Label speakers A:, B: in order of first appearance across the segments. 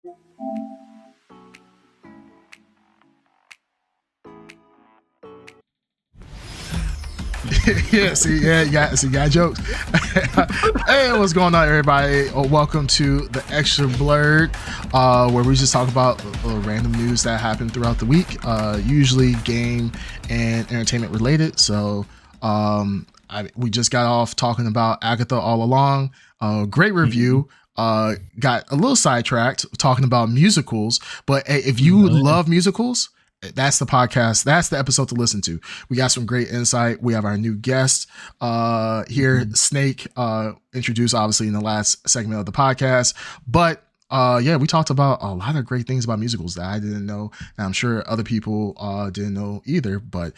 A: You got jokes. Hey, what's going on, everybody? Welcome to the ExtraBLRD, where we just talk about random news that happened throughout the week, usually game and entertainment related. So we just got off talking about Agatha All Along. Great review. Got a little sidetracked talking about musicals, but hey, if you love musicals, that's the podcast. That's the episode to listen to. We got some great insight. We have our new guest here, Snake, introduced obviously in the last segment of the podcast. But we talked about a lot of great things about musicals that I didn't know, and I'm sure other people didn't know either. But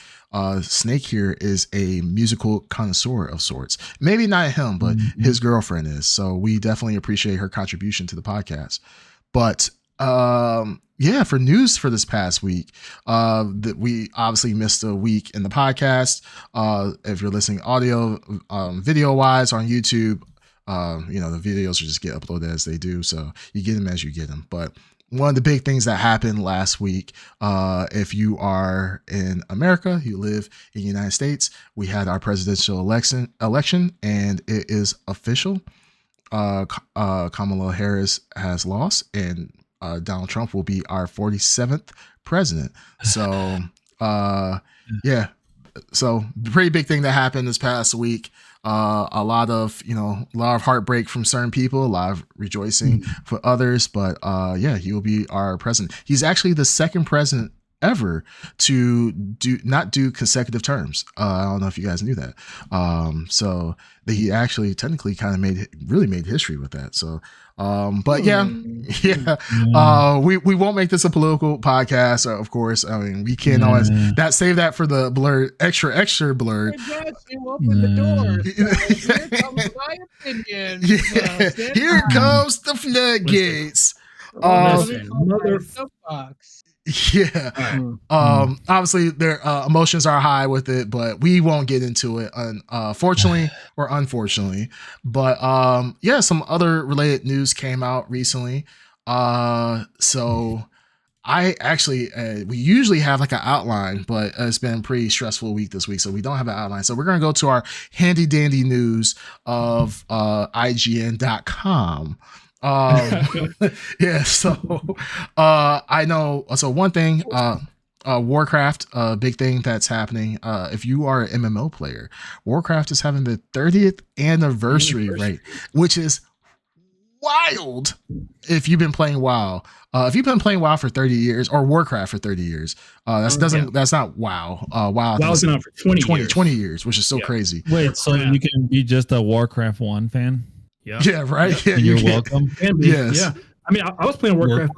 A: Snake here is a musical connoisseur of sorts. Maybe not him, but his girlfriend is. So we definitely appreciate her contribution to the podcast. But for news for this past week, that we obviously missed a week in the podcast. If you're listening audio, video wise on YouTube, the videos will just get uploaded as they do. So you get them as you get them. But one of the big things that happened last week, if you are in America, you live in the United States, we had our presidential election, and it is official. Kamala Harris has lost, and Donald Trump will be our 47th president. So, so pretty big thing that happened this past week. A lot of heartbreak from certain people, a lot of rejoicing for others, but he will be our president. He's actually the second president ever to not do consecutive terms. I don't know if you guys knew that. So that he actually technically kind of made history with that. So, we won't make this a political podcast, of course. I mean, we can't always save that for the Blurred, extra Blurred.
B: You open the door. So here comes my opinion.
A: Here comes the floodgates. Obviously their emotions are high with it, but we won't get into it fortunately or unfortunately. But some other related news came out recently. So I actually we usually have like an outline, but it's been a pretty stressful week this week, so we don't have an outline. So we're gonna go to our handy dandy news of IGN.com. I know. So one thing, Warcraft, a big thing that's happening. If you are an MMO player, Warcraft is having the 30th anniversary rate, which is wild. If you've been playing WoW, if you've been playing WoW for 30 years or Warcraft for 30 years, that's not WoW.
C: WoW's been out for
A: 20 years, which is so crazy.
D: Wait, so you can be just a Warcraft 1 fan?
A: Yeah, right. Yeah,
D: you're welcome.
C: Yes. Yeah. I mean, I was playing Warcraft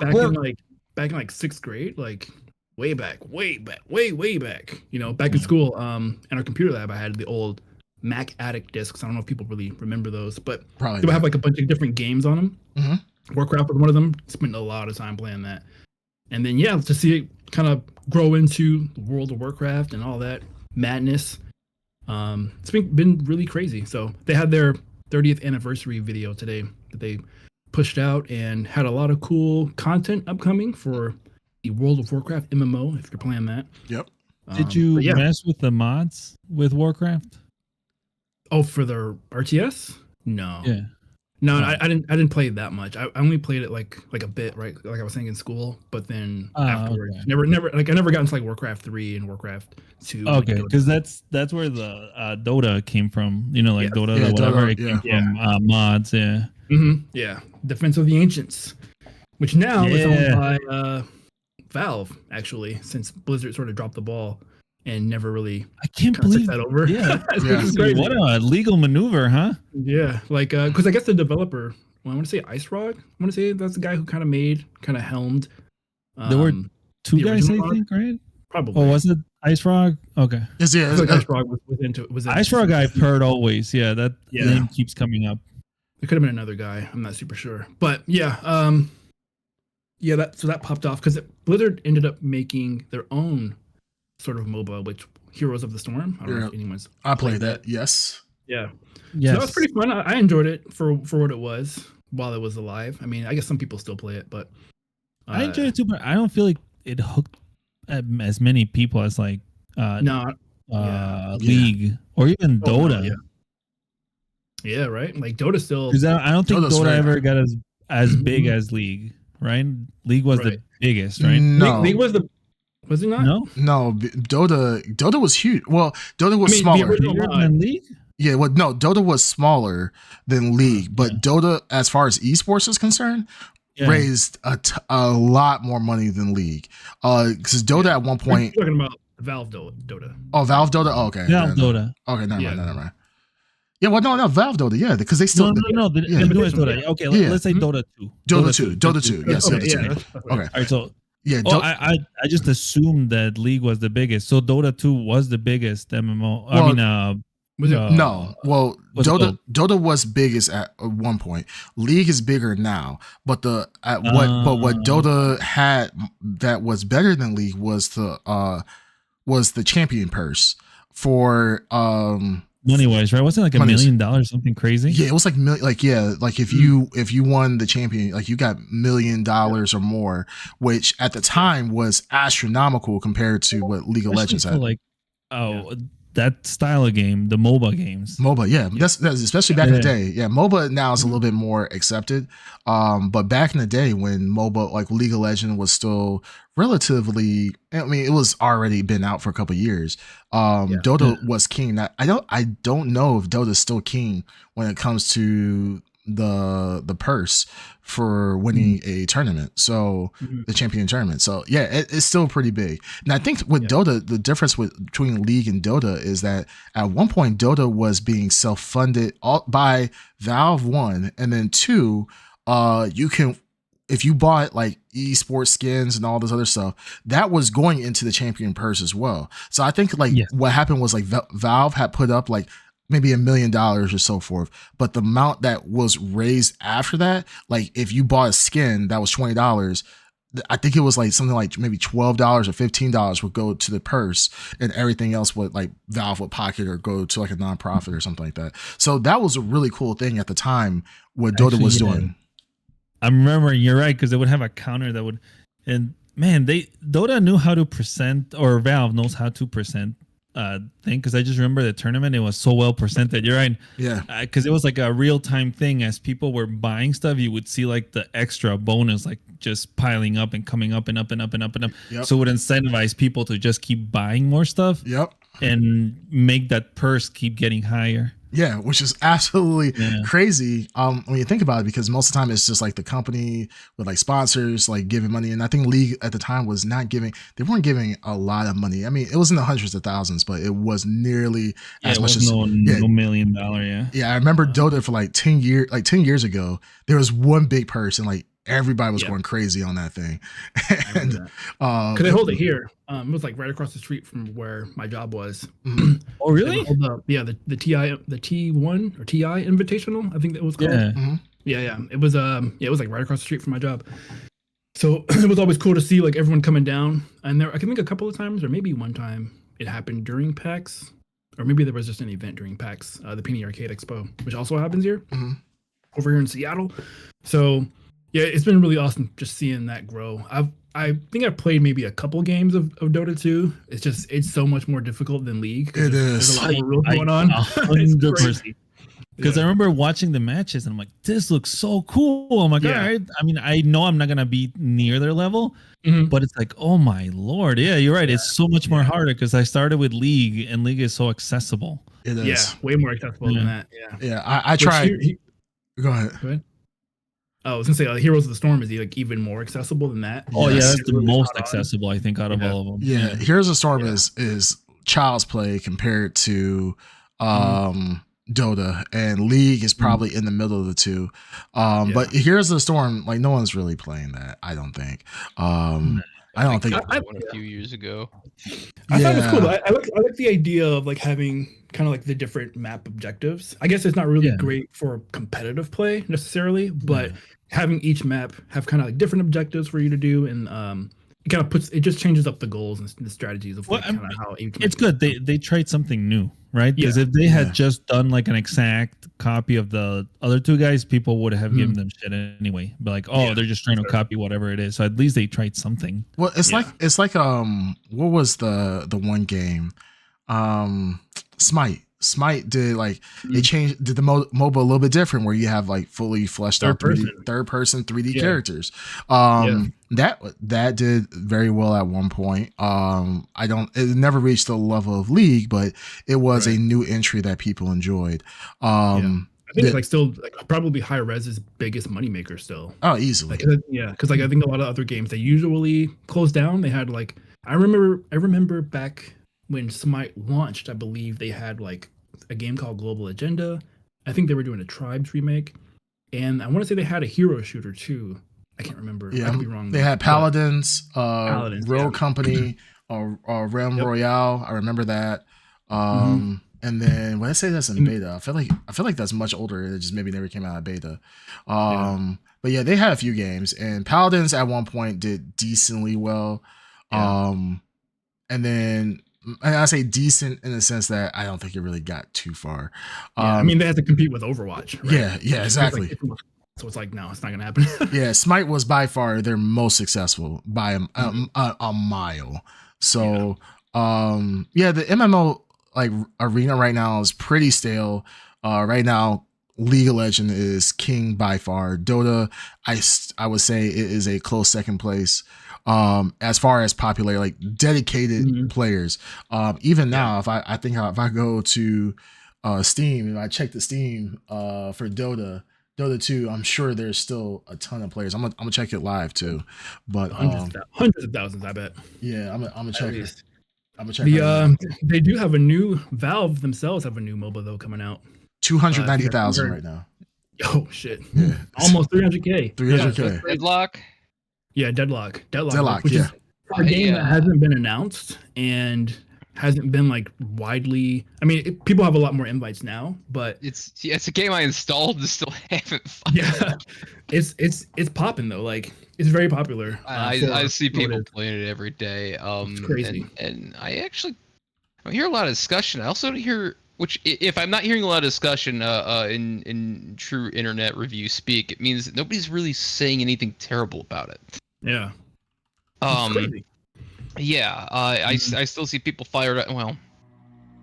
C: back in sixth grade, like way back. Back in school. In our computer lab, I had the old Mac Addict discs. I don't know if people really remember those, but they would have like a bunch of different games on them. Mm-hmm. Warcraft was one of them. Spent a lot of time playing that, and then to see it kind of grow into the world of Warcraft and all that madness. It's been really crazy. So they had their 30th anniversary video today that they pushed out and had a lot of cool content upcoming for the World of Warcraft MMO if you're playing that.
A: Yep.
D: Did you mess with the mods with Warcraft?
C: Oh, for their RTS? No.
D: Yeah.
C: No, I didn't play it that much. I only played it like a bit, right? Like I was saying in school, but then afterwards, I never got into like Warcraft 3 and Warcraft 2.
D: Okay, because that's where the Dota came from. Dota, whatever. It came from mods. Yeah.
C: Mm-hmm. Yeah. Defense of the Ancients, which now is owned by Valve, actually, since Blizzard sort of dropped the ball and never really
D: I can't believe
C: that over.
D: Yeah. What a legal maneuver, huh?
C: Yeah. Like because I guess the developer, I want to say Ice Rog. I want to say that's the guy who kind of helmed.
D: There were two guys, I think, right?
C: Probably.
D: Oh, was it Ice Rog? Okay.
A: Ice
C: Rog was into it.
D: Ice Rog I've heard always. Yeah, that name keeps coming up.
C: It could have been another guy. I'm not super sure. But so that popped off because Blizzard ended up making their own sort of MOBA, which Heroes of the Storm. I don't know if anyone's
A: played that. Yes.
C: Yeah.
D: Yes.
C: So that was pretty fun. I enjoyed it for what it was while it was alive. I mean, I guess some people still play it, but
D: I enjoyed it too, but I don't feel like it hooked as many people as like League or even Dota.
C: Yeah, right. Like Dota still,
D: because I don't think
A: Dota's
D: Dota ever got as big as League. Right? League was the biggest, right?
A: No,
C: League was the. Was it not?
A: No. Dota was huge. Well, Dota was smaller
D: than League.
A: Yeah, well, no, Dota was smaller than League, but Dota, as far as esports is concerned, raised a lot more money than League. Because Dota at one point,
C: you're talking about Valve Dota.
A: Oh, Valve Dota. Oh, okay,
D: Valve Dota.
A: Okay, never mind. Yeah, well, no, Valve Dota. Yeah, because they still
D: no. The newest Dota. Okay, let's say Dota 2.
A: Dota 2. Yes,
C: okay,
A: Dota 2. Okay.
D: All right, so.
A: Yeah,
D: I just assumed that League was the biggest. So Dota 2 was the biggest MMO.
A: No. Well, Dota was biggest at one point. League is bigger now, but what Dota had that was better than League was the champion purse for
D: money wise, right? Wasn't it like $1 million, something crazy?
A: Yeah, it was like if you won the champion, like you got $1 million or more, which at the time was astronomical compared to what League of Legends had.
D: Like, that style of game, the MOBA games.
A: MOBA, yeah. That's especially back in the day. Yeah, MOBA now is a little bit more accepted. But back in the day when MOBA, like League of Legends, was still relatively, I mean, it was already been out for a couple of years. Dota was king. I don't know if Dota's still king when it comes to the purse for winning a tournament, so the champion tournament. So yeah, it's still pretty big. And I think with Dota, the difference between League and Dota is that at one point Dota was being self-funded by Valve, one, and then two, you can, if you bought like esports skins and all this other stuff, that was going into the champion purse as well. So I think what happened was like Valve had put up like maybe $1 million or so forth, but the amount that was raised after that, like if you bought a skin that was $20, I think it was like something like maybe $12 or $15 would go to the purse, and everything else would like Valve would pocket or go to like a nonprofit or something like that. So that was a really cool thing at the time what Dota was doing.
D: I remember, you're right, because they would have a counter that would, and man, Dota knew how to present, or Valve knows how to present thing, because I just remember the tournament, it was so well presented. You're right.
A: Yeah.
D: Because it was like a real-time thing. As people were buying stuff, you would see like the extra bonus like just piling up and coming up and up and up and up and up.
A: Yep.
D: So it would incentivize people to just keep buying more stuff.
A: Yep.
D: And make that purse keep getting higher.
A: Yeah, which is absolutely crazy when you think about it, because most of the time it's just like the company with like sponsors like giving money. And I think League at the time was they weren't giving a lot of money. I mean, it was in the hundreds of thousands, but it was nearly as much as
D: no $1 million. Yeah,
A: I remember Dota for like 10 years ago, there was one big purse and like everybody was going crazy on that thing. And
C: because they hold it here. It was like right across the street from where my job was.
D: Oh, really?
C: The T1 or TI Invitational, I think that was called. Yeah. It was like right across the street from my job. So it was always cool to see like everyone coming down. And I can think a couple of times, or maybe one time, it happened during PAX, or maybe there was just an event during PAX, the Penny Arcade Expo, which also happens here, over here in Seattle. So yeah, it's been really awesome just seeing that grow. I think I've played maybe a couple games of Dota 2. It's so much more difficult than League.
A: It is.
C: There's a lot more rules going on.
D: 100%. Because I remember watching the matches and I'm like, this looks so cool. I'm like, all right. I mean, I know I'm not going to be near their level, but it's like, oh my Lord. Yeah, you're right. It's so much more harder because I started with League, and League is so accessible.
A: It is.
C: Yeah, way more accessible than that.
A: Yeah, I tried. Go ahead.
C: I was gonna say, Heroes of the Storm is like even more accessible than that.
D: Oh yeah, that's the most accessible, I think, out of all of them.
A: Yeah, Heroes of the Storm is child's play compared to Dota, and League is probably in the middle of the two. But Heroes of the Storm, like no one's really playing that, I don't think. I don't think
B: I won a few years ago.
C: I thought it was cool. I like the idea of like having kind of like the different map objectives. I guess it's not really great for competitive play necessarily, but having each map have kind of like different objectives for you to do, and it just changes up the goals and the strategies of kind of how
D: it's good. They tried something new, right? Because if they had just done like an exact copy of the other two guys, people would have given them shit anyway. But like, they're just trying to copy whatever it is. So at least they tried something.
A: Well, it's like what was the one game? Smite did like they did the MOBA a little bit different, where you have like fully fleshed out third person 3D characters. That did very well at one point. It never reached the level of League, but it was a new entry that people enjoyed. I
C: think it's like still like probably high res's biggest moneymaker still.
A: Oh, easily.
C: Because I think a lot of other games they usually close down. They had like I remember back when Smite launched, I believe they had like a game called Global Agenda. I think they were doing a Tribes remake, and I want to say they had a hero shooter too. I can't remember. I could be wrong.
A: They had Paladins, Rogue Company, Realm Royale. I remember that. And then when I say that's in beta, I feel like that's much older. It just maybe never came out of beta. But yeah, they had a few games, and Paladins at one point did decently well. And then. And I say decent in the sense that I don't think it really got too far.
C: I mean, they had to compete with Overwatch. Right?
A: Yeah, exactly.
C: So it's like, no, it's not going to happen.
A: Yeah, Smite was by far their most successful by a mile. So, the MMO like arena right now is pretty stale. Right now, League of Legends is king by far. Dota, I would say it is a close second place. As far as popular, like dedicated players, even now, if I go to Steam and I check the Steam for Dota 2, I'm sure there's still a ton of players. I'm gonna check it live too, but
C: hundreds of thousands, I bet.
A: Yeah, I'm gonna check it. I'm gonna check.
C: They do have a new Valve themselves have a new MOBA though coming out.
A: 290,000 right now.
C: Oh shit! Yeah. Almost 300K.
A: 300K.
B: Deadlock.
C: Yeah, Deadlock,
A: which
C: is a game that hasn't been announced and hasn't been like widely. I mean, people have a lot more invites now, but
B: it's a game I installed and still haven't.
C: It's popping though. Like it's very popular.
B: I see people playing it every day.
C: It's crazy,
B: and I hear a lot of discussion. I also hear, which if I'm not hearing a lot of discussion in true internet review speak, it means that nobody's really saying anything terrible about it.
C: Yeah.
B: I still see people fired up. Well,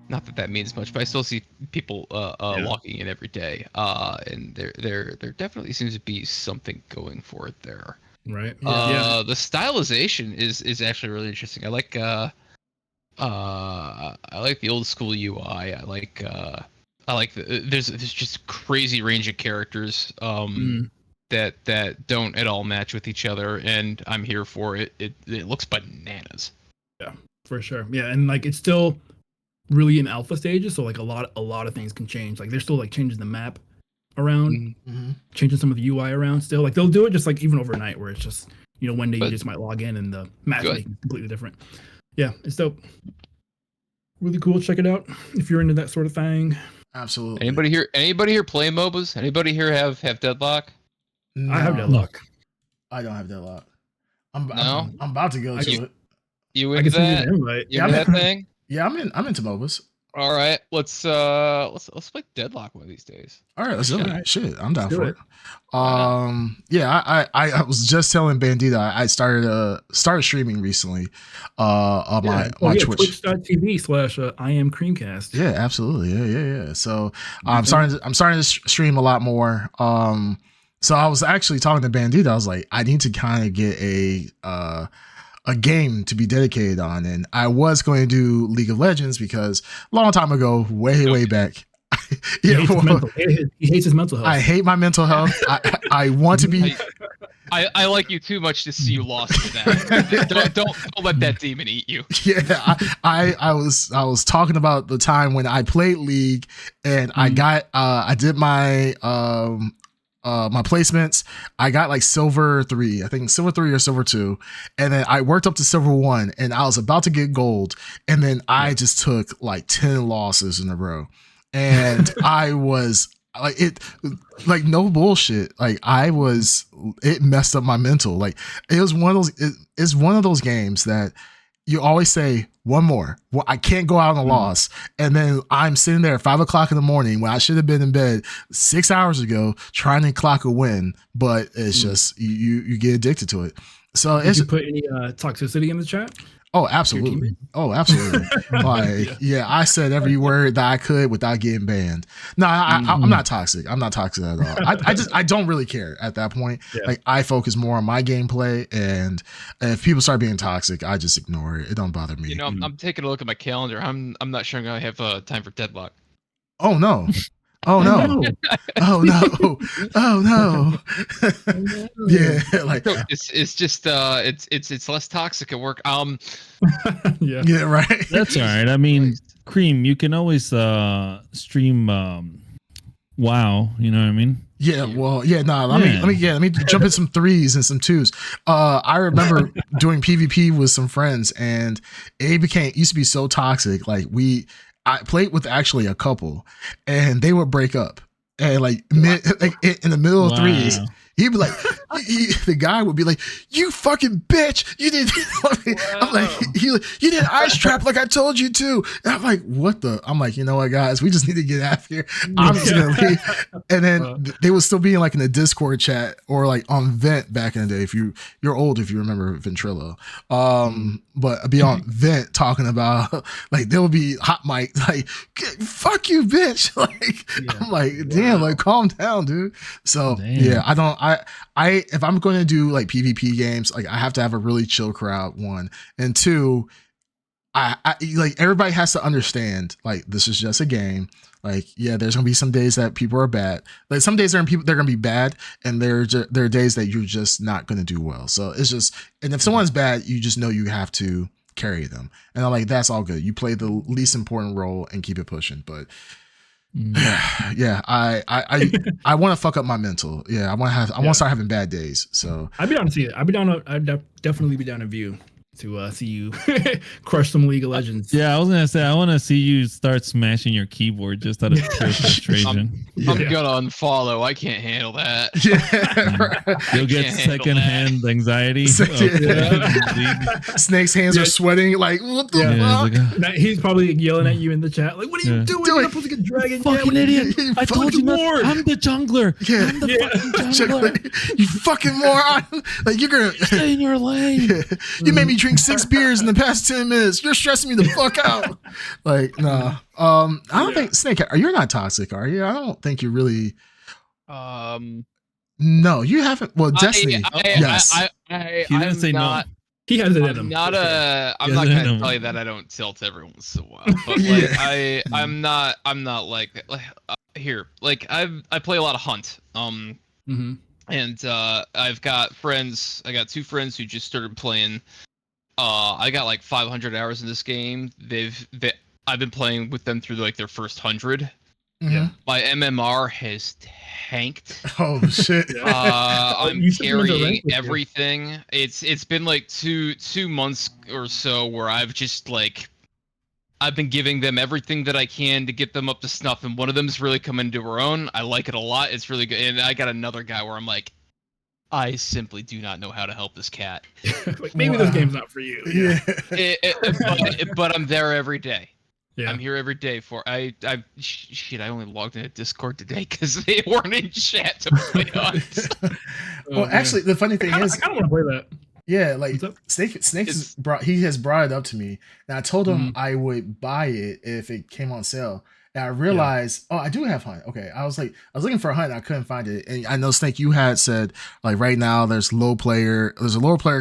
B: not that means much, but I still see people logging in every day. And there definitely seems to be something going for it there.
C: Right.
B: The stylization is actually really interesting. I like the old school UI. I like there's just crazy range of characters. That don't at all match with each other, and I'm here for it. It looks bananas.
C: Yeah, for sure. Yeah, and like it's still really in alpha stages, so like a lot of things can change. Like they're still like changing the map around, changing some of the UI around. Still, like they'll do it just like even overnight, where it's just one day you just might log in and the matchmaking is completely different. Yeah, it's dope. Really cool. Check it out if you're into that sort of thing.
A: Absolutely.
B: Anybody here play MOBAs? Anybody here have Deadlock?
A: No,
C: I have Deadlock.
A: I don't have Deadlock. I'm about to go to it.
B: You into that? You into that thing?
A: Yeah, I'm into MOBAs.
B: All right, let's play Deadlock one of these days.
A: All right, let's do it. Shit, I'm down for it. I was just telling Bandita I started streaming recently on my Twitch.
C: Twitch.tv/IamCreamcast.
A: Yeah, absolutely. Yeah. So I'm starting to stream a lot more. So I was actually talking to Bandita. I was like, I need to kind of get a game to be dedicated on, and I was going to do League of Legends because a long time ago, way back.
C: He hates his mental health.
A: I hate my mental health. I want to be.
B: I like you too much to see you lost to that. don't let that demon eat you.
A: Yeah, I was talking about the time when I played League, and I did my my placements. I got like silver 3, I think silver 3 or silver 2, and then I worked up to silver 1, and I was about to get gold, and then I just took like 10 losses in a row, and I was like it, like no bullshit. Like it messed up my mental. Like it was one of those. It's one of those games that you always say one more. Well, I can't go out on a loss, and then I'm sitting there at 5 o'clock in the morning when I should have been in bed 6 hours ago trying to clock a win. But it's just you get addicted to it. So
C: Did you put any toxicity in the chat?
A: Oh, absolutely. Oh, absolutely. Like, yeah, I said every word that I could without getting banned. No, I'm not toxic. I'm not toxic at all. I don't really care at that point. Yeah. Like, I focus more on my gameplay, and if people start being toxic, I just ignore it. It don't bother me.
B: You know, I'm taking a look at my calendar. I'm not sure I'm gonna have time for Deadlock.
A: Oh no. Oh no! Oh no! Oh no! Yeah, like
B: it's just it's less toxic at work.
A: Yeah, right.
D: That's all right. I mean, Cream, you can always stream WoW. You know what I mean?
A: Yeah. Well, yeah. No. Let me jump in some 3s and some 2s. I remember doing PvP with some friends, and it used to be so toxic. Like I played with actually a couple, and they would break up, and like in the middle of 3s, he'd be like, the guy would be like, "You fucking bitch! You did." I'm like, you did ice trap like I told you to. And I'm like, what the? I'm like, you know what, guys, we just need to get out of here. I'm just gonna leave. And then they would still be in a Discord chat or like on Vent back in the day. If you're old, if you remember Ventrilo, but be on Vent talking about like there would be hot mic like, fuck you, bitch. Like I'm like, damn, like calm down, dude. So yeah, I if I'm going to do like PvP games, like I have to have a really chill crowd, 1, and 2, I like everybody has to understand like this is just a game. Like, yeah, there's gonna be some days that people are bad. Like some days they're gonna be bad, and there are days that you're just not gonna do well. So it's just, and if someone's bad, you just know you have to carry them, and I'm like, that's all good. You play the least important role and keep it pushing, but. Yeah, I want to fuck up my mental. Yeah, I want to start having bad days. So
C: I'd be down to see it. I'd definitely be down to view to see you crush some League of Legends.
D: Yeah, I was gonna say I want to see you start smashing your keyboard just out of pure frustration.
B: I'm gonna unfollow. I can't handle that.
A: Yeah,
D: you'll get secondhand anxiety.
A: Snake's hands are sweating. Like what the fuck?
C: Like, he's probably yelling at you in the chat. Like, what are you doing? You're not supposed to get dragon.
D: Fucking idiot! I told you not. I'm the jungler.
A: Yeah,
D: I'm the fucking jungler.
A: You fucking moron! Like you're gonna
D: stay in your lane.
A: Yeah. You made me drink 6 beers in the past 10 minutes. You're stressing me the fuck out. Like, nah. I don't think Snake, you're not toxic, are you? I don't think you really. No, you haven't. Well, Destiny. Yes.
D: He didn't say
B: not,
D: no.
C: He has it in him.
B: I'm not gonna tell you that I don't tilt every once in a while, but like I'm not like here. Like I play a lot of Hunt. And I've got friends. I got 2 friends who just started playing. I got like 500 hours in this game. I've been playing with them through like their first 100.
A: Yeah.
B: My MMR has tanked.
A: Oh shit.
B: I'm carrying everything. It's been like two months or so where I've been giving them everything that I can to get them up to snuff, and one of them's really come into her own. I like it a lot. It's really good. And I got another guy where I'm like, I simply do not know how to help this cat.
C: Like maybe this game's not for you.
A: Yeah.
B: But I'm there every day.
C: Yeah.
B: I'm here every day for I only logged into Discord today because they weren't in chat to play on.
A: Well, actually, the funny thing is,
C: I kind of want to play that.
A: Yeah, like Snake has brought it up to me, and I told him I would buy it if it came on sale. And I realized, I do have Hunt. Okay, I was looking for a Hunt, and I couldn't find it. And I know Snake, you had said like right now there's a lower player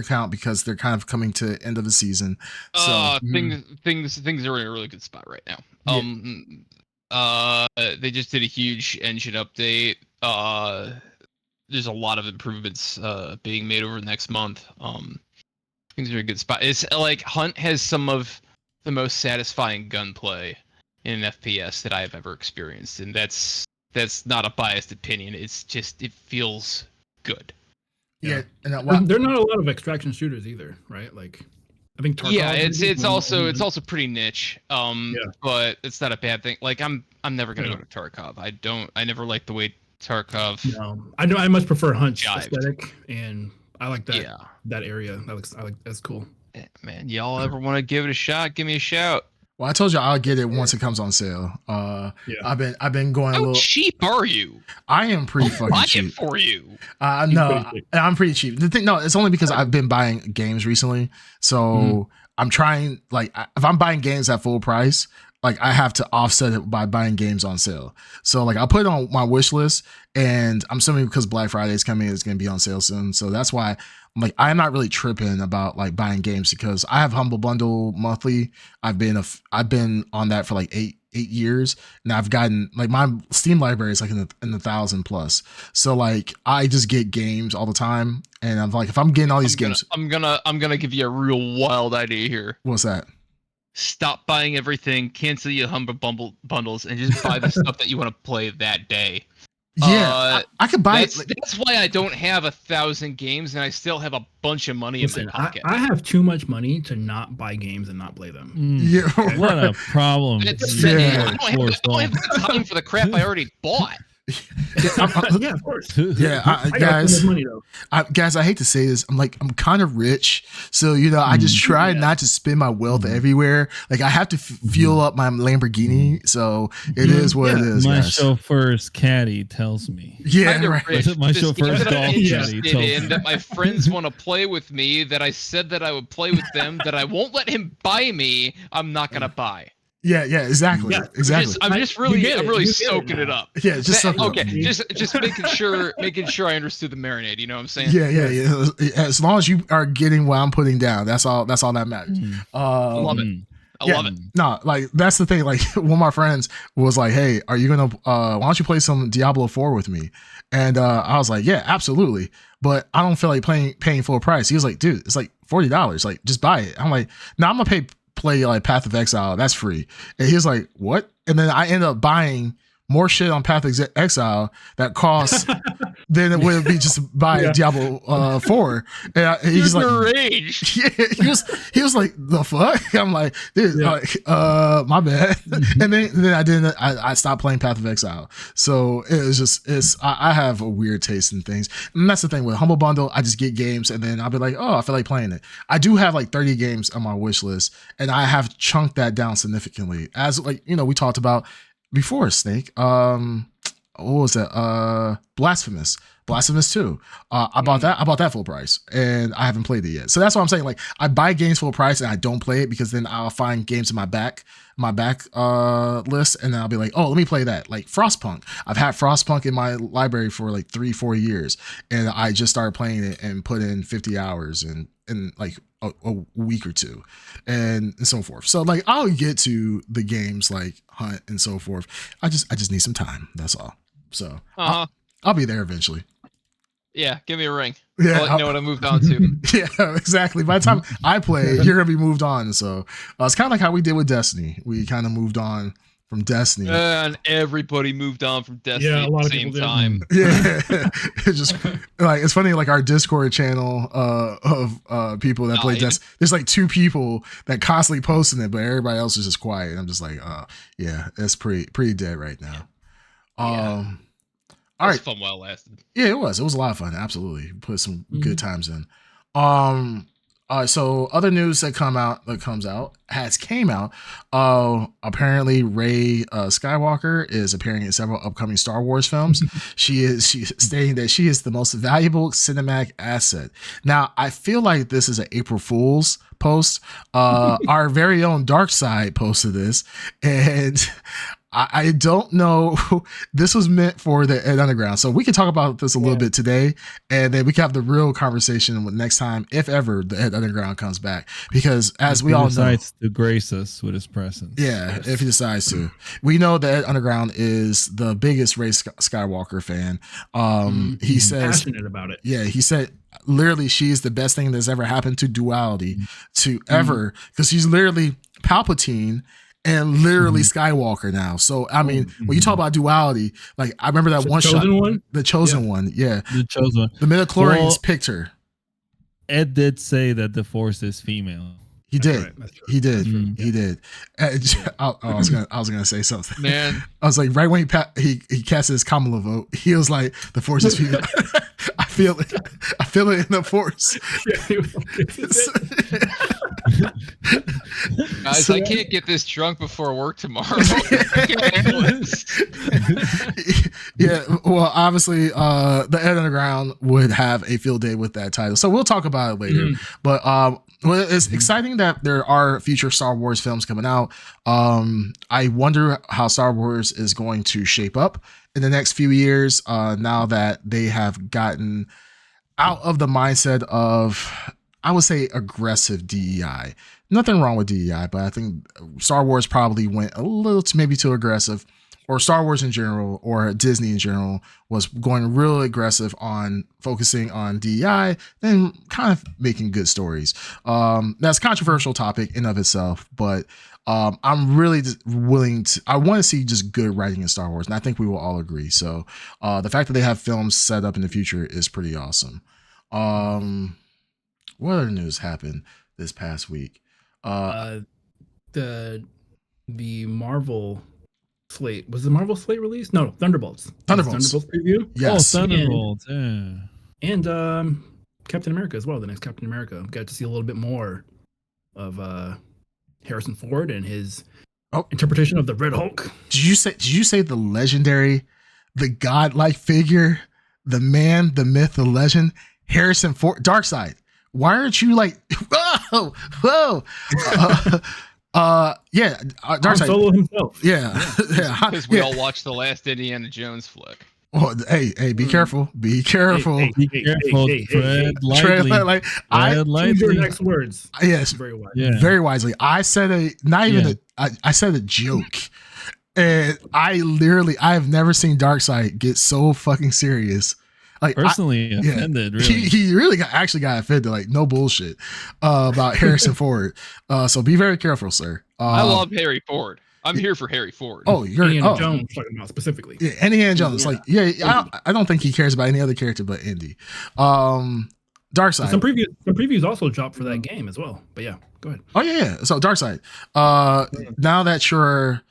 A: count because they're kind of coming to the end of the season. So
B: things are in a really good spot right now. They just did a huge engine update. There's a lot of improvements being made over the next month. Things are in a good spot. It's like Hunt has some of the most satisfying gunplay in an FPS that I've ever experienced, and that's not a biased opinion. It's just it feels good.
A: Yeah, and
C: there are not a lot of extraction shooters either, right? Like I think
B: Tarkov it's also pretty niche. But it's not a bad thing. Like I'm I'm never gonna go to Tarkov. I never liked the way Tarkov.
C: No, I know. I much prefer Hunt's
B: jived.
C: aesthetic, and I like that.
B: Yeah.
C: That area. That's cool.
B: Yeah, man, y'all ever want to give it a shot? Give me a shout.
A: Well, I told you I'll get it once it comes on sale. I've been going
B: How
A: a little.
B: cheap are you?
A: I am pretty
B: I'll
A: fucking
B: buy
A: cheap.
B: it for you.
A: No, I'm pretty cheap. The thing, no, it's only because I've been buying games recently. So I'm trying, like, if I'm buying games at full price, like I have to offset it by buying games on sale. So like I'll put it on my wish list, and I'm assuming because Black Friday is coming, it's going to be on sale soon. So that's why I'm not really tripping about like buying games, because I have Humble Bundle monthly. I've been on that for like eight years, and I've gotten, like, my Steam library is like in the 1,000 plus. So like I just get games all the time, and I'm like, if I'm getting all these games,
B: I'm gonna give you a real wild idea here.
A: What's that?
B: Stop buying everything, cancel your Humble bundles, and just buy the stuff that you want to play that day.
A: Yeah, I could buy
B: it. That's why I don't have 1,000 games, and I still have a bunch of money in my pocket.
C: I have too much money to not buy games and not play them.
A: Yeah,
D: what a problem.
B: I don't have the time for the crap I already bought.
C: Yeah, of course.
A: Yeah, guys.
C: Money, though.
A: Guys, I hate to say this. I'm kind of rich, so I just try not to spend my wealth everywhere. Like I have to fuel up my Lamborghini, so it is what it is.
D: My
A: guys.
D: chauffeur's caddy tells me.
A: Yeah, right.
D: My chauffeur's golf caddy tells me
B: that my friends want to play with me. That I said that I would play with them. That I won't let him buy me. I'm not gonna buy.
A: Yeah, exactly.
B: Yeah,
A: exactly.
B: I'm really soaking it up.
A: Yeah, just
B: okay. Just making sure I understood the marinade. You know what I'm saying?
A: Yeah. As long as you are getting what I'm putting down, that's all that matters.
B: I love it. I love it.
A: No, like that's the thing. Like one of my friends was like, "Hey, are you gonna? Why don't you play some Diablo 4 with me?" And I was like, "Yeah, absolutely." But I don't feel like paying full price. He was like, "Dude, it's like $40. Like, just buy it." I'm like, "No, I'm gonna play like Path of Exile. That's free." And he was like, "What?" And then I end up buying more shit on Path of Exile that costs than it would be just buy Diablo 4. And he's like,
B: rage.
A: Yeah, he was like, "The fuck?" I'm like, "Dude, my bad." And then I stopped playing Path of Exile. So I have a weird taste in things. And that's the thing with Humble Bundle. I just get games, and then I'll be like, "Oh, I feel like playing it." I do have like 30 games on my wish list, and I have chunked that down significantly. As like, we talked about before, Snake. What was that? Blasphemous 2. I bought that full price, and I haven't played it yet. So that's what I'm saying. Like, I buy games full price and I don't play it, because then I'll find games in my back list, and then I'll be like, "Oh, let me play that." Like Frostpunk. I've had Frostpunk in my library for like 3-4 years, and I just started playing it and put in 50 hours in like a week or two, and so forth. So like I'll get to the games like Hunt and so forth. I just need some time. That's all. So I'll be there eventually.
B: Yeah, give me a ring.
A: Yeah,
B: I'll let you know what I moved on to.
A: Yeah, exactly. By the time I play, you're gonna be moved on. So it's kind of like how we did with Destiny. We kind of moved on from Destiny,
B: and everybody moved on from Destiny at the same time.
A: Yeah, it's just like, it's funny. Like our Discord channel of people that play Destiny, there's like 2 people that constantly posting it, but everybody else is just quiet. And I'm just like, yeah, it's pretty dead right now.
B: All right, fun while lasted.
A: Yeah, it was a lot of fun. Absolutely, put some good times in. So other news that came out. Apparently Rey Skywalker is appearing in several upcoming Star Wars films. She's stating that she is the most valuable cinematic asset. Now, I feel like this is an April Fool's post. Our very own Dark Side posted this, and I don't know. This was meant for the Ed Underground. So we can talk about this a little bit today, and then we can have the real conversation next time, if ever the Ed Underground comes back. Because as we all know,
D: decides to grace us with his presence.
A: Yeah, if he decides to. We know that Ed Underground is the biggest Rey Skywalker fan. He says
C: passionate about it.
A: Yeah, he said literally she is the best thing that's ever happened to duality ever, because she's literally Palpatine and literally Skywalker now. So I mean, when you talk about duality, like I remember that one shot, the chosen one, the chosen one. The midichlorians picked her.
D: Ed did say that the Force is female.
A: He did.
C: Right.
A: He did.
D: Mm.
A: He did. I was gonna say something.
B: Man,
A: I was like, right when he cast his Kamala vote, he was like, the force is female. I feel it. I feel it in the force.
B: guys, I can't get this drunk before work tomorrow.
A: Yeah, well, obviously, the Ed Underground would have a field day with that title, so we'll talk about it later. But well, it's exciting that there are future Star Wars films coming out. I wonder how Star Wars is going to shape up in the next few years. Now that they have gotten out of the mindset of, I would say, aggressive DEI. Nothing wrong with DEI, but I think Star Wars probably went a little maybe too aggressive, or Star Wars in general, or Disney in general, was going really aggressive on focusing on DEI and kind of making good stories. That's a controversial topic in of itself, but I'm really willing to, I want to see just good writing in Star Wars, and I think we will all agree. So the fact that they have films set up in the future is pretty awesome. What other news happened this past week?
C: The Marvel slate, was the Marvel slate released? No, Thunderbolts preview.
A: Yes.
D: Oh, Thunderbolts. Yeah.
C: And Captain America as well. The next Captain America, got to see a little bit more of Harrison Ford and his interpretation of the Red Hulk.
A: Did you say the legendary, the godlike figure, the man, the myth, the legend, Harrison Ford, Darkseid? Why aren't you like, whoa? Yeah, Darkseid.
C: Solo himself.
A: Yeah.
B: because we all watched the last Indiana Jones flick.
A: Oh, hey, be careful. Be careful.
D: Be careful. Tread lightly.
C: Choose your next words.
A: Yes,
C: Very wise.
D: Yeah.
A: very wisely. I said I said a joke. And I have never seen Darkseid get so fucking serious. Like,
D: Personally offended, really.
A: He really actually got offended, like, no bullshit, about Harrison Ford. So be very careful, sir.
B: I love Harry Ford. I'm here for Harry Ford.
A: Oh, you're
C: Indiana Jones talking about specifically.
A: Yeah, Indiana Jones. I don't think he cares about any other character but Indy. Darkseid.
C: Some previews also dropped for that game as well. But yeah, go ahead.
A: Oh yeah. So Darkseid. Now that you're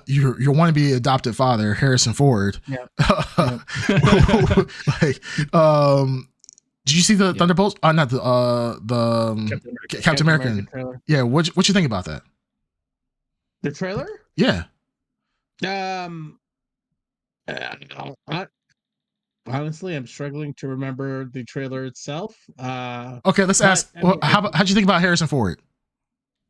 A: you want to be adopted father, Harrison Ford.
C: Yeah.
A: Like, did you see the Thunderbolts? Not the Captain American
E: trailer.
A: Yeah. What you think about that?
E: The trailer?
A: Yeah.
E: Honestly, I'm struggling to remember the trailer itself.
A: Okay, let's ask. How'd you think about Harrison Ford?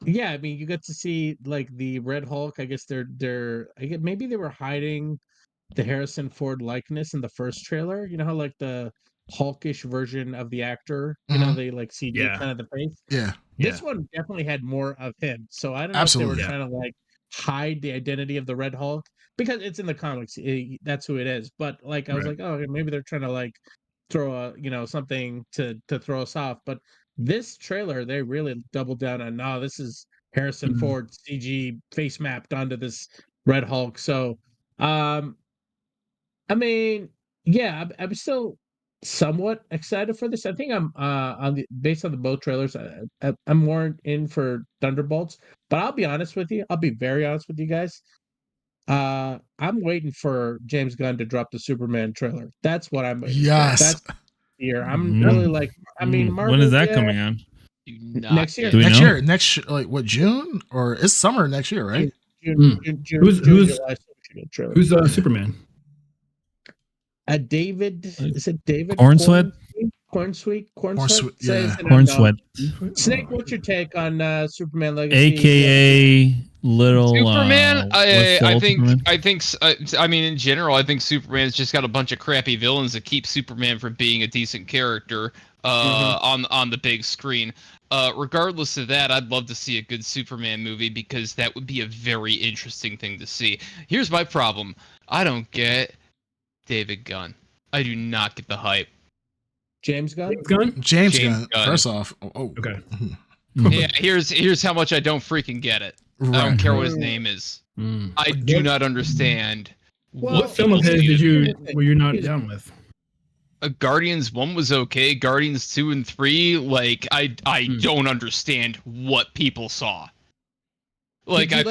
E: Yeah, I mean, you get to see like the Red Hulk. I guess maybe they were hiding the Harrison Ford likeness in the first trailer. You know how like the Hulkish version of the actor, you know, they like CG kind of the face.
A: Yeah.
E: This one definitely had more of him. So I don't know if they were trying to like hide the identity of the Red Hulk, because it's in the comics. That's who it is. But like I was like, oh, maybe they're trying to like throw something to throw us off. But this trailer, they really doubled down on, no, this is Harrison Ford CG face mapped onto this Red Hulk. So I mean, yeah, I'm still somewhat excited for this. I think I'm based on the both trailers, I'm more in for Thunderbolts. But I'll be honest with you. I'll be very honest with you guys. I'm waiting for James Gunn to drop the Superman trailer. That's what I'm waiting for. That's year. I'm really like, I mean, Marvel,
D: when is that coming on?
E: Next year.
A: Like what, June, or it's summer next year, right?
E: June,
C: who's
E: July,
C: Superman?
E: David, is it David
D: Cornsweet?
E: Cornsweet.
A: Yeah.
D: Cornsweet.
E: Snake, what's your take on Superman Legacy?
D: AKA Little
B: Superman. I mean, in general, I think Superman's just got a bunch of crappy villains that keep Superman from being a decent character on the big screen. Regardless of that, I'd love to see a good Superman movie, because that would be a very interesting thing to see. Here's my problem. I don't get David Gunn. I do not get the hype.
E: James Gunn?
A: James Gunn. First off.
C: Okay.
B: Yeah, here's how much I don't freaking get it. Right. I don't care what his name is. I do not understand.
C: What film of his were you not down with?
B: Guardians 1 was okay. Guardians 2 and 3, like I don't understand what people saw. Like I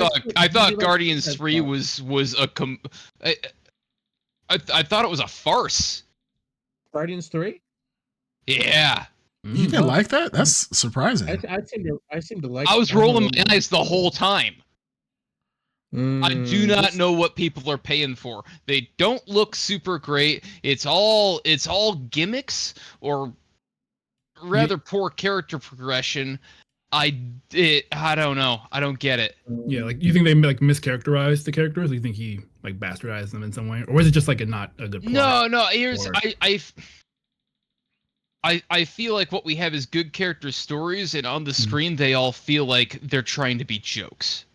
B: thought Guardians 3 was I thought it was a farce.
E: Guardians 3?
B: Yeah.
A: You didn't like that? That's surprising.
E: I seem to like.
B: I was rolling my eyes the whole time. I do not know what people are paying for. They don't look super great. It's all gimmicks or rather poor character progression. I don't know. I don't get it.
C: Yeah, like you think they like mischaracterized the characters? Or you think he like bastardized them in some way, or was it just like not a good plot?
B: No. Here's I feel like what we have is good character stories, and on the screen they all feel like they're trying to be jokes.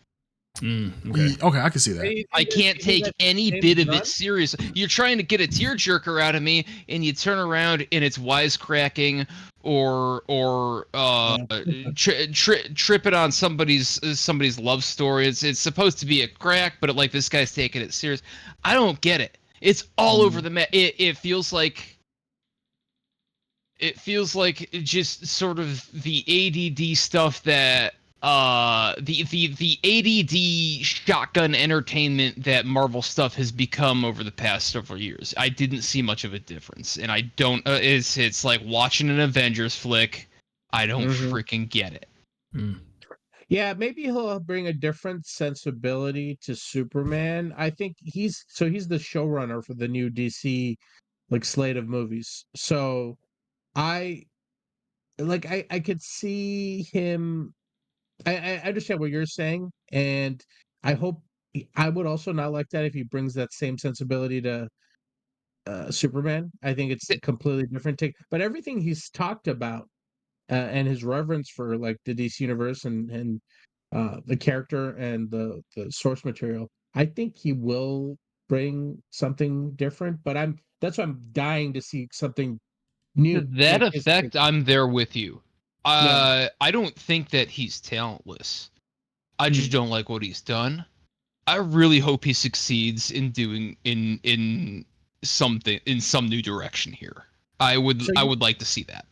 A: Okay, I can see that.
B: I can't take any bit of it serious. You're trying to get a tearjerker out of me, and you turn around and it's wisecracking or tripping on somebody's love story. It's supposed to be a crack, but like this guy's taking it serious. I don't get it. It's all over the map. It feels like just sort of the ADD stuff that the ADD shotgun entertainment that Marvel stuff has become over the past several years. I didn't see much of a difference, and I don't. It's like watching an Avengers flick. I don't freaking get it.
E: Yeah, maybe he'll bring a different sensibility to Superman. I think he's the showrunner for the new DC like slate of movies. So I could see him. I understand what you're saying, and I hope I would also not like that if he brings that same sensibility to Superman. I think it's a completely different take. But everything he's talked about and his reverence for like the DC universe and the character and the source material, I think he will bring something different. But that's why I'm dying to see something new.
B: To that effect, I'm there with you. I don't think that he's talentless. I just don't like what he's done. I really hope he succeeds in doing in something in some new direction here. I would like to see that.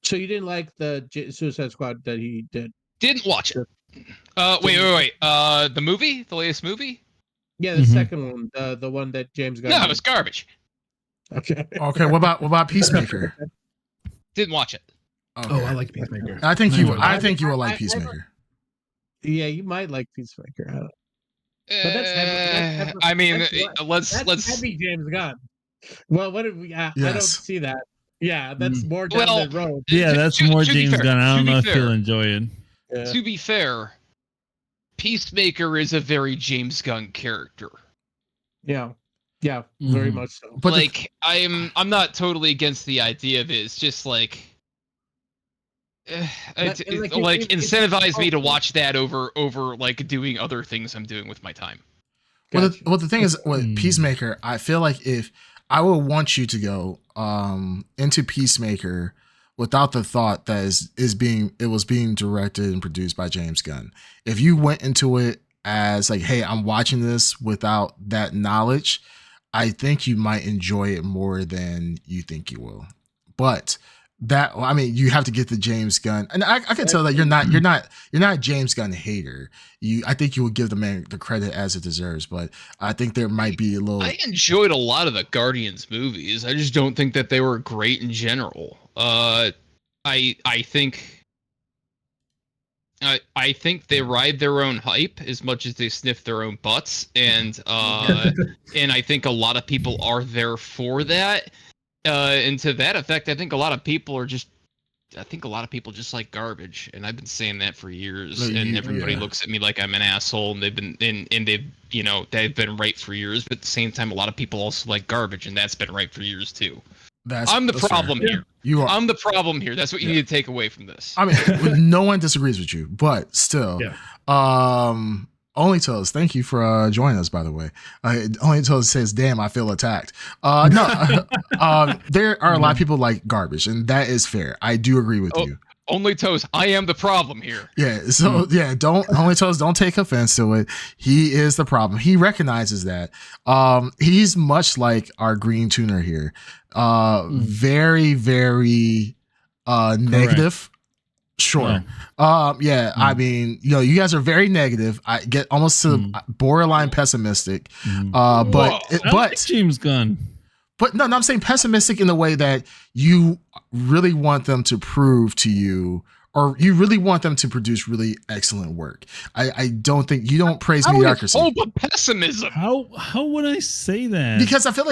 E: So you didn't like the Suicide Squad that he did?
B: Didn't watch it. Wait. The movie, the latest movie.
E: Yeah, the second one, the one that James Gunn.
B: No, it was garbage.
E: Okay.
A: What about Peacemaker?
B: Didn't watch it.
A: Okay.
C: Oh, I like Peacemaker.
A: I think you will like Peacemaker.
E: Yeah, you might like Peacemaker. But that's heavy.
B: I mean, let's
E: heavy James Gunn. Well, what did we? I don't see that. Yeah, that's more down the road.
D: Yeah, that's more James Gunn. I don't know if he'll enjoy it.
E: Yeah.
B: To be fair, Peacemaker is a very James Gunn character.
E: Yeah, very much so.
B: But like, I'm not totally against the idea of it. It's just like, incentivize me to watch that over like doing other things I'm doing with my time.
A: Gotcha. Well, the thing is, with Peacemaker, I feel like if I would want you to go into Peacemaker without the thought that it was being directed and produced by James Gunn. If you went into it as like, hey, I'm watching this without that knowledge, I think you might enjoy it more than you think you will. But you have to get the James Gunn, and I can tell that you're not a James Gunn hater. I think you will give the man the credit as it deserves, but I think there might be a little.
B: I enjoyed a lot of the Guardians movies. I just don't think that they were great in general. I think they ride their own hype as much as they sniff their own butts, and I think a lot of people are there for that. And to that effect, I think a lot of people just like garbage, and I've been saying that for years. And everybody looks at me like I'm an asshole, and they've been right for years. But at the same time, a lot of people also like garbage, and that's been right for years too. I'm the problem here. You are. I'm the problem here. That's what you need to take away from this.
A: I mean, no one disagrees with you, but still, Only Toes, thank you for joining us, by the way. Only Toes says, damn, I feel attacked. No, there are a lot of people like garbage, and that is fair. I do agree with you.
B: Only Toes, I am the problem here.
A: Yeah. So don't Only Toes, don't take offense to it. He is the problem. He recognizes that. He's much like our green tuner here. Very, very negative. Sure. Yeah. I mean, you guys are very negative. I get almost to borderline pessimistic. But
D: James Gunn.
A: But no, I'm saying pessimistic in the way that you really want them to prove to you, or you really want them to produce really excellent work. I don't think you don't praise mediocrity.
B: Oh, but pessimism.
D: How would I say that?
A: Because I feel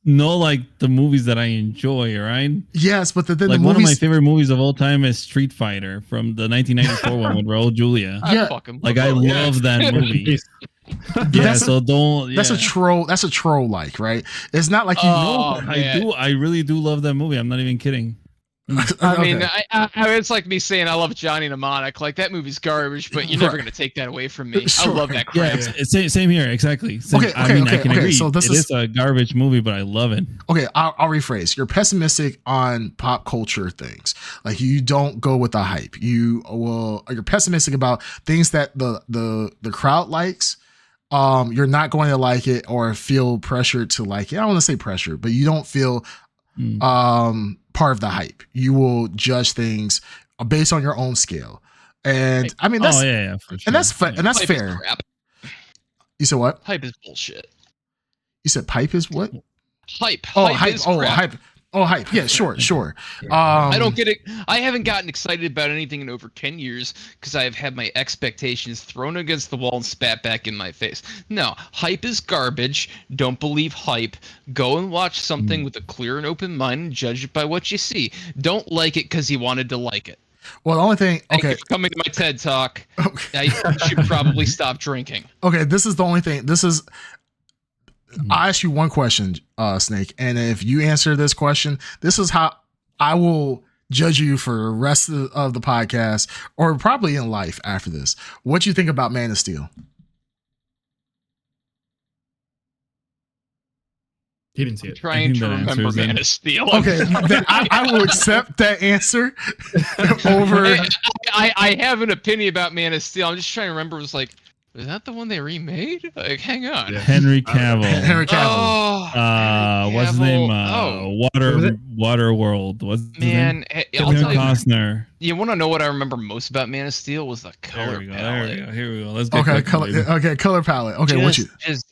D: know like the movies that I enjoy, right?
A: Yes, but then
D: like
A: the
D: one of my favorite movies of all time is Street Fighter from the 1994 one with Raul Julia.
A: Yeah,
D: I love that movie. So don't. Yeah.
A: That's a troll. That's a troll, like, right? It's not like you know.
D: I really do love that movie. I'm not even kidding.
B: I mean, it's like me saying I love Johnny Mnemonic. Like, that movie's garbage, but you're never gonna take that away from me.
A: Sure.
B: I love that crap.
D: Yeah, it's same here. Exactly. I can agree. So this is a garbage movie, but I love it.
A: Okay, I'll rephrase. You're pessimistic on pop culture things. Like, you don't go with the hype. You're pessimistic about things that the crowd likes. You're not going to like it or feel pressured to like it. I don't want to say pressure, but you don't feel part of the hype. You will judge things based on your own scale. And I mean, that's for sure. And that's fair. You said what?
B: Hype is bullshit.
A: You said pipe is what?
B: Hype.
A: Hype. Hype. Oh, hype. Yeah, sure.
B: I don't get it. I haven't gotten excited about anything in over 10 years because I have had my expectations thrown against the wall and spat back in my face. No, hype is garbage. Don't believe hype. Go and watch something with a clear and open mind and judge it by what you see. Don't like it because you wanted to like it.
A: Well, the only thing.
B: Thank you for coming to my TED Talk. I should probably stop drinking.
A: Okay, this is the only thing. I'll ask you one question, Snake, and if you answer this question, this is how I will judge you for the rest of the podcast, or probably in life after this. What do you think about Man of Steel?
C: He didn't see it.
B: Trying to remember Man of Steel.
A: Okay, then I will accept that answer over.
B: I have an opinion about Man of Steel. I'm just trying to remember. It was like, is that the one they remade? Like, hang on.
D: Henry Cavill.
B: Oh,
D: what's his name? Waterworld. What's his name?
B: I'll tell you.
D: Costner.
B: You want to know what I remember most about Man of Steel was the color palette.
D: There we go. Here we go. Let's go.
A: Okay, color palette. Okay,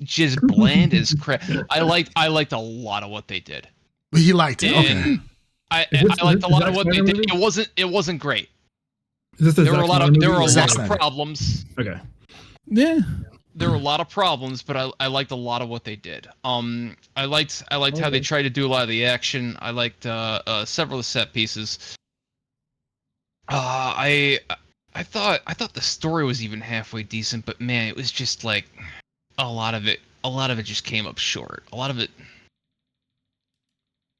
B: just bland as crap. I liked a lot of what they did.
A: He liked it. Okay.
B: I liked a lot of what they did. It wasn't great. There were a lot of problems.
C: Okay.
D: Yeah,
B: there were a lot of problems, but I liked a lot of what they did. I liked how they tried to do a lot of the action. I liked several of the set pieces. I thought the story was even halfway decent, but man, it was just like a lot of it just came up short.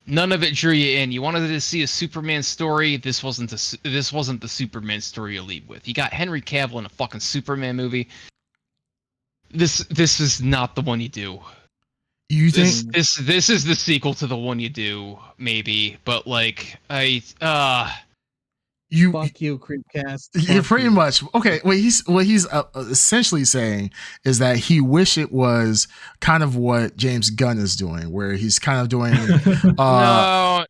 B: None of it drew you in. You wanted to see a Superman story. This wasn't the Superman story you lead with. You got Henry Cavill in a fucking Superman movie. This is not the one you do.
A: You think
B: this is the sequel to the one you do, maybe, but like
E: fuck you, Creepcast.
A: You're pretty much okay. What he's essentially saying is that he wish it was kind of what James Gunn is doing, where he's kind of doing.
B: No,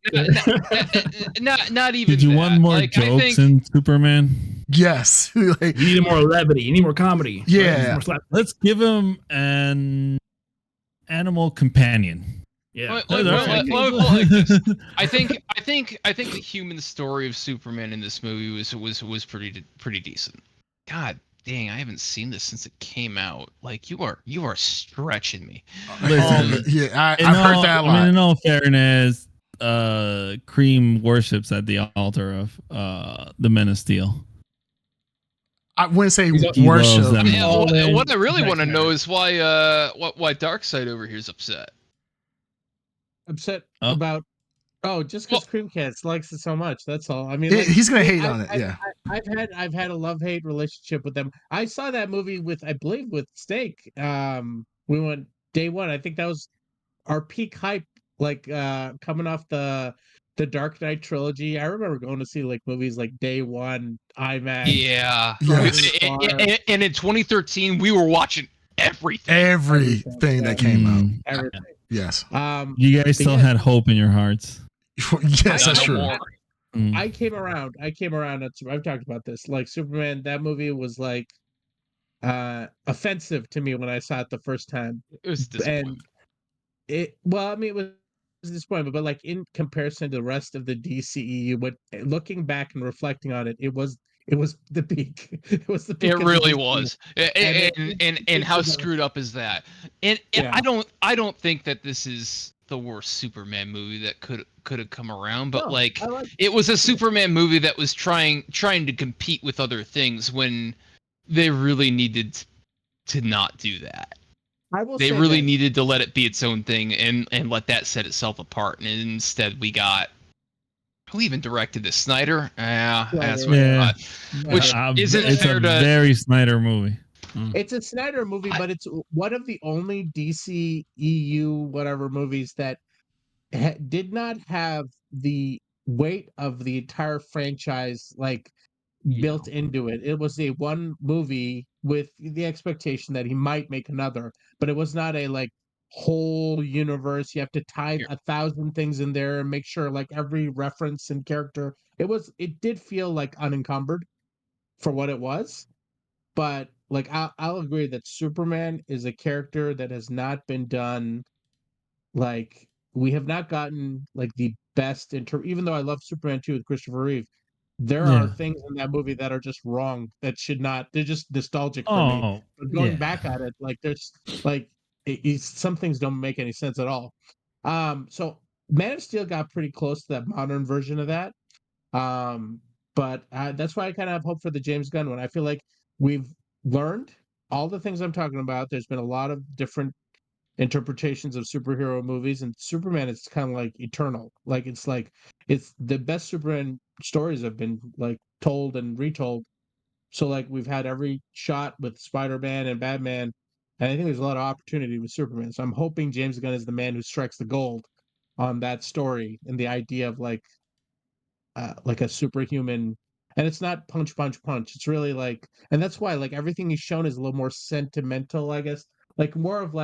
B: not even.
D: Did you want more jokes in Superman?
A: Yes.
C: Like, you need more levity. You need more comedy.
A: Yeah.
C: More
D: Let's give him an animal companion.
C: Yeah.
B: I think the human story of Superman in this movie was pretty decent. God dang, I haven't seen this since it came out. Like, you are stretching me.
A: Listen, I've heard that a lot.
D: I mean, in all fairness, Cream worships at the altar of the Men of Steel.
A: I wouldn't say worship.
B: What I really want to know is why Darkseid over here is upset.
E: Upset about just because Creamcast likes it so much. That's all. I mean,
A: he's gonna hate on it. Yeah,
E: I've had a love-hate relationship with them. I saw that movie with Steak. We went day one. I think that was our peak hype, like coming off the the Dark Knight trilogy. I remember going to see like movies like Day One, IMAX.
B: Yeah. And in 2013, we were watching everything
A: that came out.
E: Everything.
A: Yes.
D: You guys still had hope in your hearts.
A: Yes, that's true.
E: I came around. I've talked about this. Like Superman, that movie was like offensive to me when I saw it the first time.
B: It was disappointing.
E: It was a disappointment, but like in comparison to the rest of the DCEU, but looking back and reflecting on it, it was the peak. It was the peak.
B: It really was. And how screwed up is that? And I don't think that this is the worst Superman movie that could have come around, but it was a Superman movie that was trying to compete with other things when they really needed to not do that. They really needed to let it be its own thing and let that set itself apart. And instead we got, who even directed this? Snyder? That's what I thought. Which it's a
D: very Snyder movie.
E: It's a Snyder movie, but it's one of the only DC EU whatever movies that did not have the weight of the entire franchise built into it. It was a one movie with the expectation that he might make another, but it was not a whole universe. You have to tie 1,000 things in there and make sure every reference and character. It did feel unencumbered for what it was, but I'll agree that Superman is a character that has not been done. We have not gotten the best even though I love Superman 2 with Christopher Reeve, there are things in that movie that are just wrong, that should not. They're just nostalgic for me. But going back at it, there's some things don't make any sense at all. So Man of Steel got pretty close to that modern version of that. But that's why I kind of have hope for the James Gunn one. I feel like we've learned all the things I'm talking about. There's been a lot of different interpretations of superhero movies, and Superman is kind of eternal. It's the best Superman stories have been told and retold. So we've had every shot with Spider-Man and Batman, and I think there's a lot of opportunity with Superman. So I'm hoping James Gunn is the man who strikes the gold on that story and the idea of a superhuman. And it's not punch. It's really and that's why everything he's shown is a little more sentimental, I guess. More of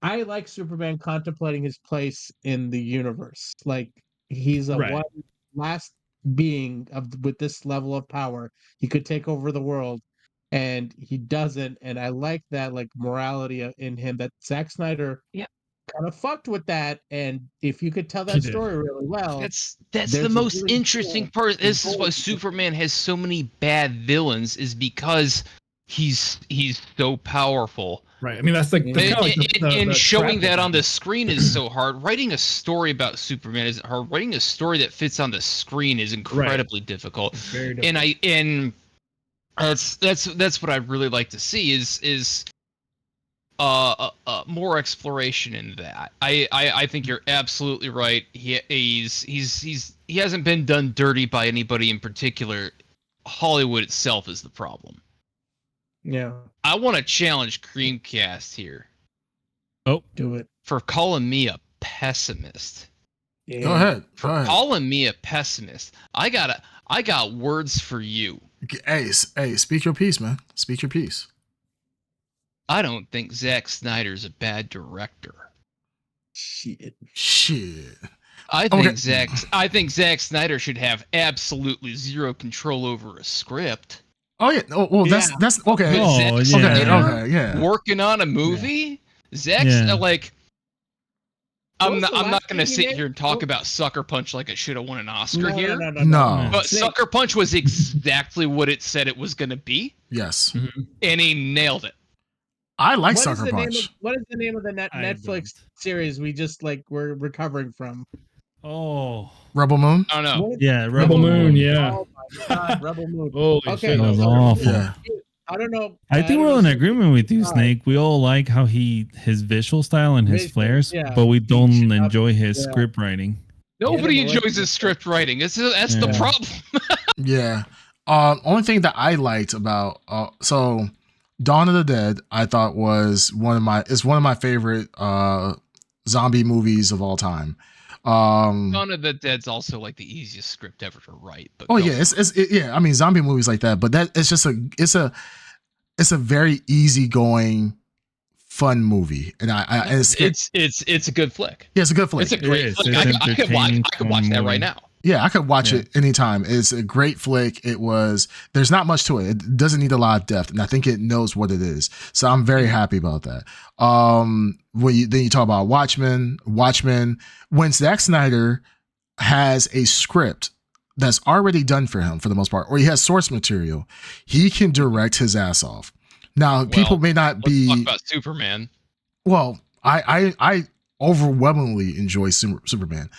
E: I like Superman contemplating his place in the universe. He's a one last being with this level of power. He could take over the world, and he doesn't. And I like that morality in him that Zack Snyder kind of fucked with that. And if you could tell that story really well,
B: that's the most really interesting part. This is why Superman has so many bad villains, is because he's so powerful.
C: Right. I mean, that's
B: and showing that on the screen is so hard. Writing a story about Superman isn't hard. Writing a story that fits on the screen is incredibly difficult. Very difficult. And that's what I'd really like to see is more exploration in that. I think you're absolutely right. He hasn't been done dirty by anybody in particular. Hollywood itself is the problem.
E: Yeah.
B: I want to challenge Creamcast here.
C: Oh,
E: do it.
B: For calling me a pessimist.
A: Yeah. Go ahead.
B: Calling me a pessimist. I got words for you.
A: Hey, speak your piece, man. Speak your piece.
B: I don't think Zack Snyder's a bad director.
A: Shit.
B: I think Zack Snyder should have absolutely zero control over a script.
A: Oh yeah. Oh, well, that's okay.
B: Oh,
A: okay. Yeah.
B: Working on a movie, Zack's I'm not going to sit here and talk about Sucker Punch like it should have won an Oscar here.
A: No.
B: But Sucker Punch was exactly what it said it was going to be.
A: Yes.
B: And he nailed it.
A: I like Sucker Punch.
E: What is the name of the Netflix series we just we're recovering from?
D: Oh,
A: Rebel Moon.
B: I don't know.
D: Yeah, Rebel Moon. Yeah.
E: Oh my God, Rebel Moon.
C: Holy shit,
D: that was awful.
A: Yeah.
E: I don't know.
D: I think we're in agreement with you, Snake. We all like how his visual style and his flares, but we don't enjoy his script writing.
B: Nobody enjoys his script writing. That's the problem.
A: Yeah. Only thing that I liked about so Dawn of the Dead, I thought was one of my favorite zombie movies of all time.
B: Dawn of the Dead's also like the easiest script ever to write. But
A: I mean, zombie movies like that, but that it's just it's a very easygoing, fun movie, and
B: it's a good flick.
A: Yeah, it's a good flick.
B: It's a great flick. I could watch that right now.
A: Yeah, I could watch it anytime. It's a great flick. There's not much to it. It doesn't need a lot of depth, and I think it knows what it is. So I'm very happy about that. Then you talk about Watchmen, when Zack Snyder has a script that's already done for him for the most part, or he has source material, he can direct his ass off. Now, people may not be
B: talk about Superman.
A: Well, I overwhelmingly enjoy Superman.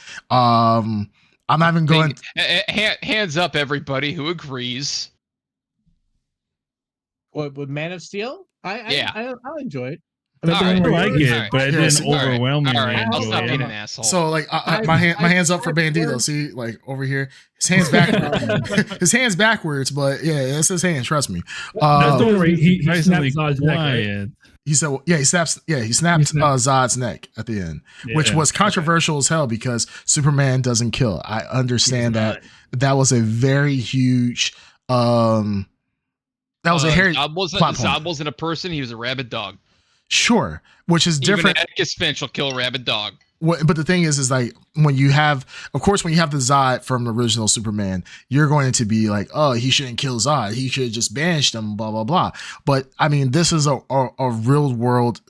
A: I'm not even going.
B: Hands up, everybody who agrees.
E: What with Man of Steel? I enjoy it.
D: I like it, but it didn't overwhelm me.
B: I'll stop being an asshole.
A: So like, my hands up for Bandito. See, like over here, his hands backwards. His hands backwards, but yeah, it's his hands. Trust me.
C: Don't worry, he snaps Zod's neck. Right?
A: He said, he snapped Zod's neck at the end, which was controversial as hell because Superman doesn't kill. I understand that was a very huge. That was a hairy.
B: Zod wasn't a person; he was a rabid dog.
A: Sure, which is different.
B: Even Atticus Finch will kill a rabid dog.
A: But the thing is like when you have the Zod from the original Superman, you're going to be like, oh, he shouldn't kill Zod. He should have just banished him, blah, blah, blah. But I mean, this is a real world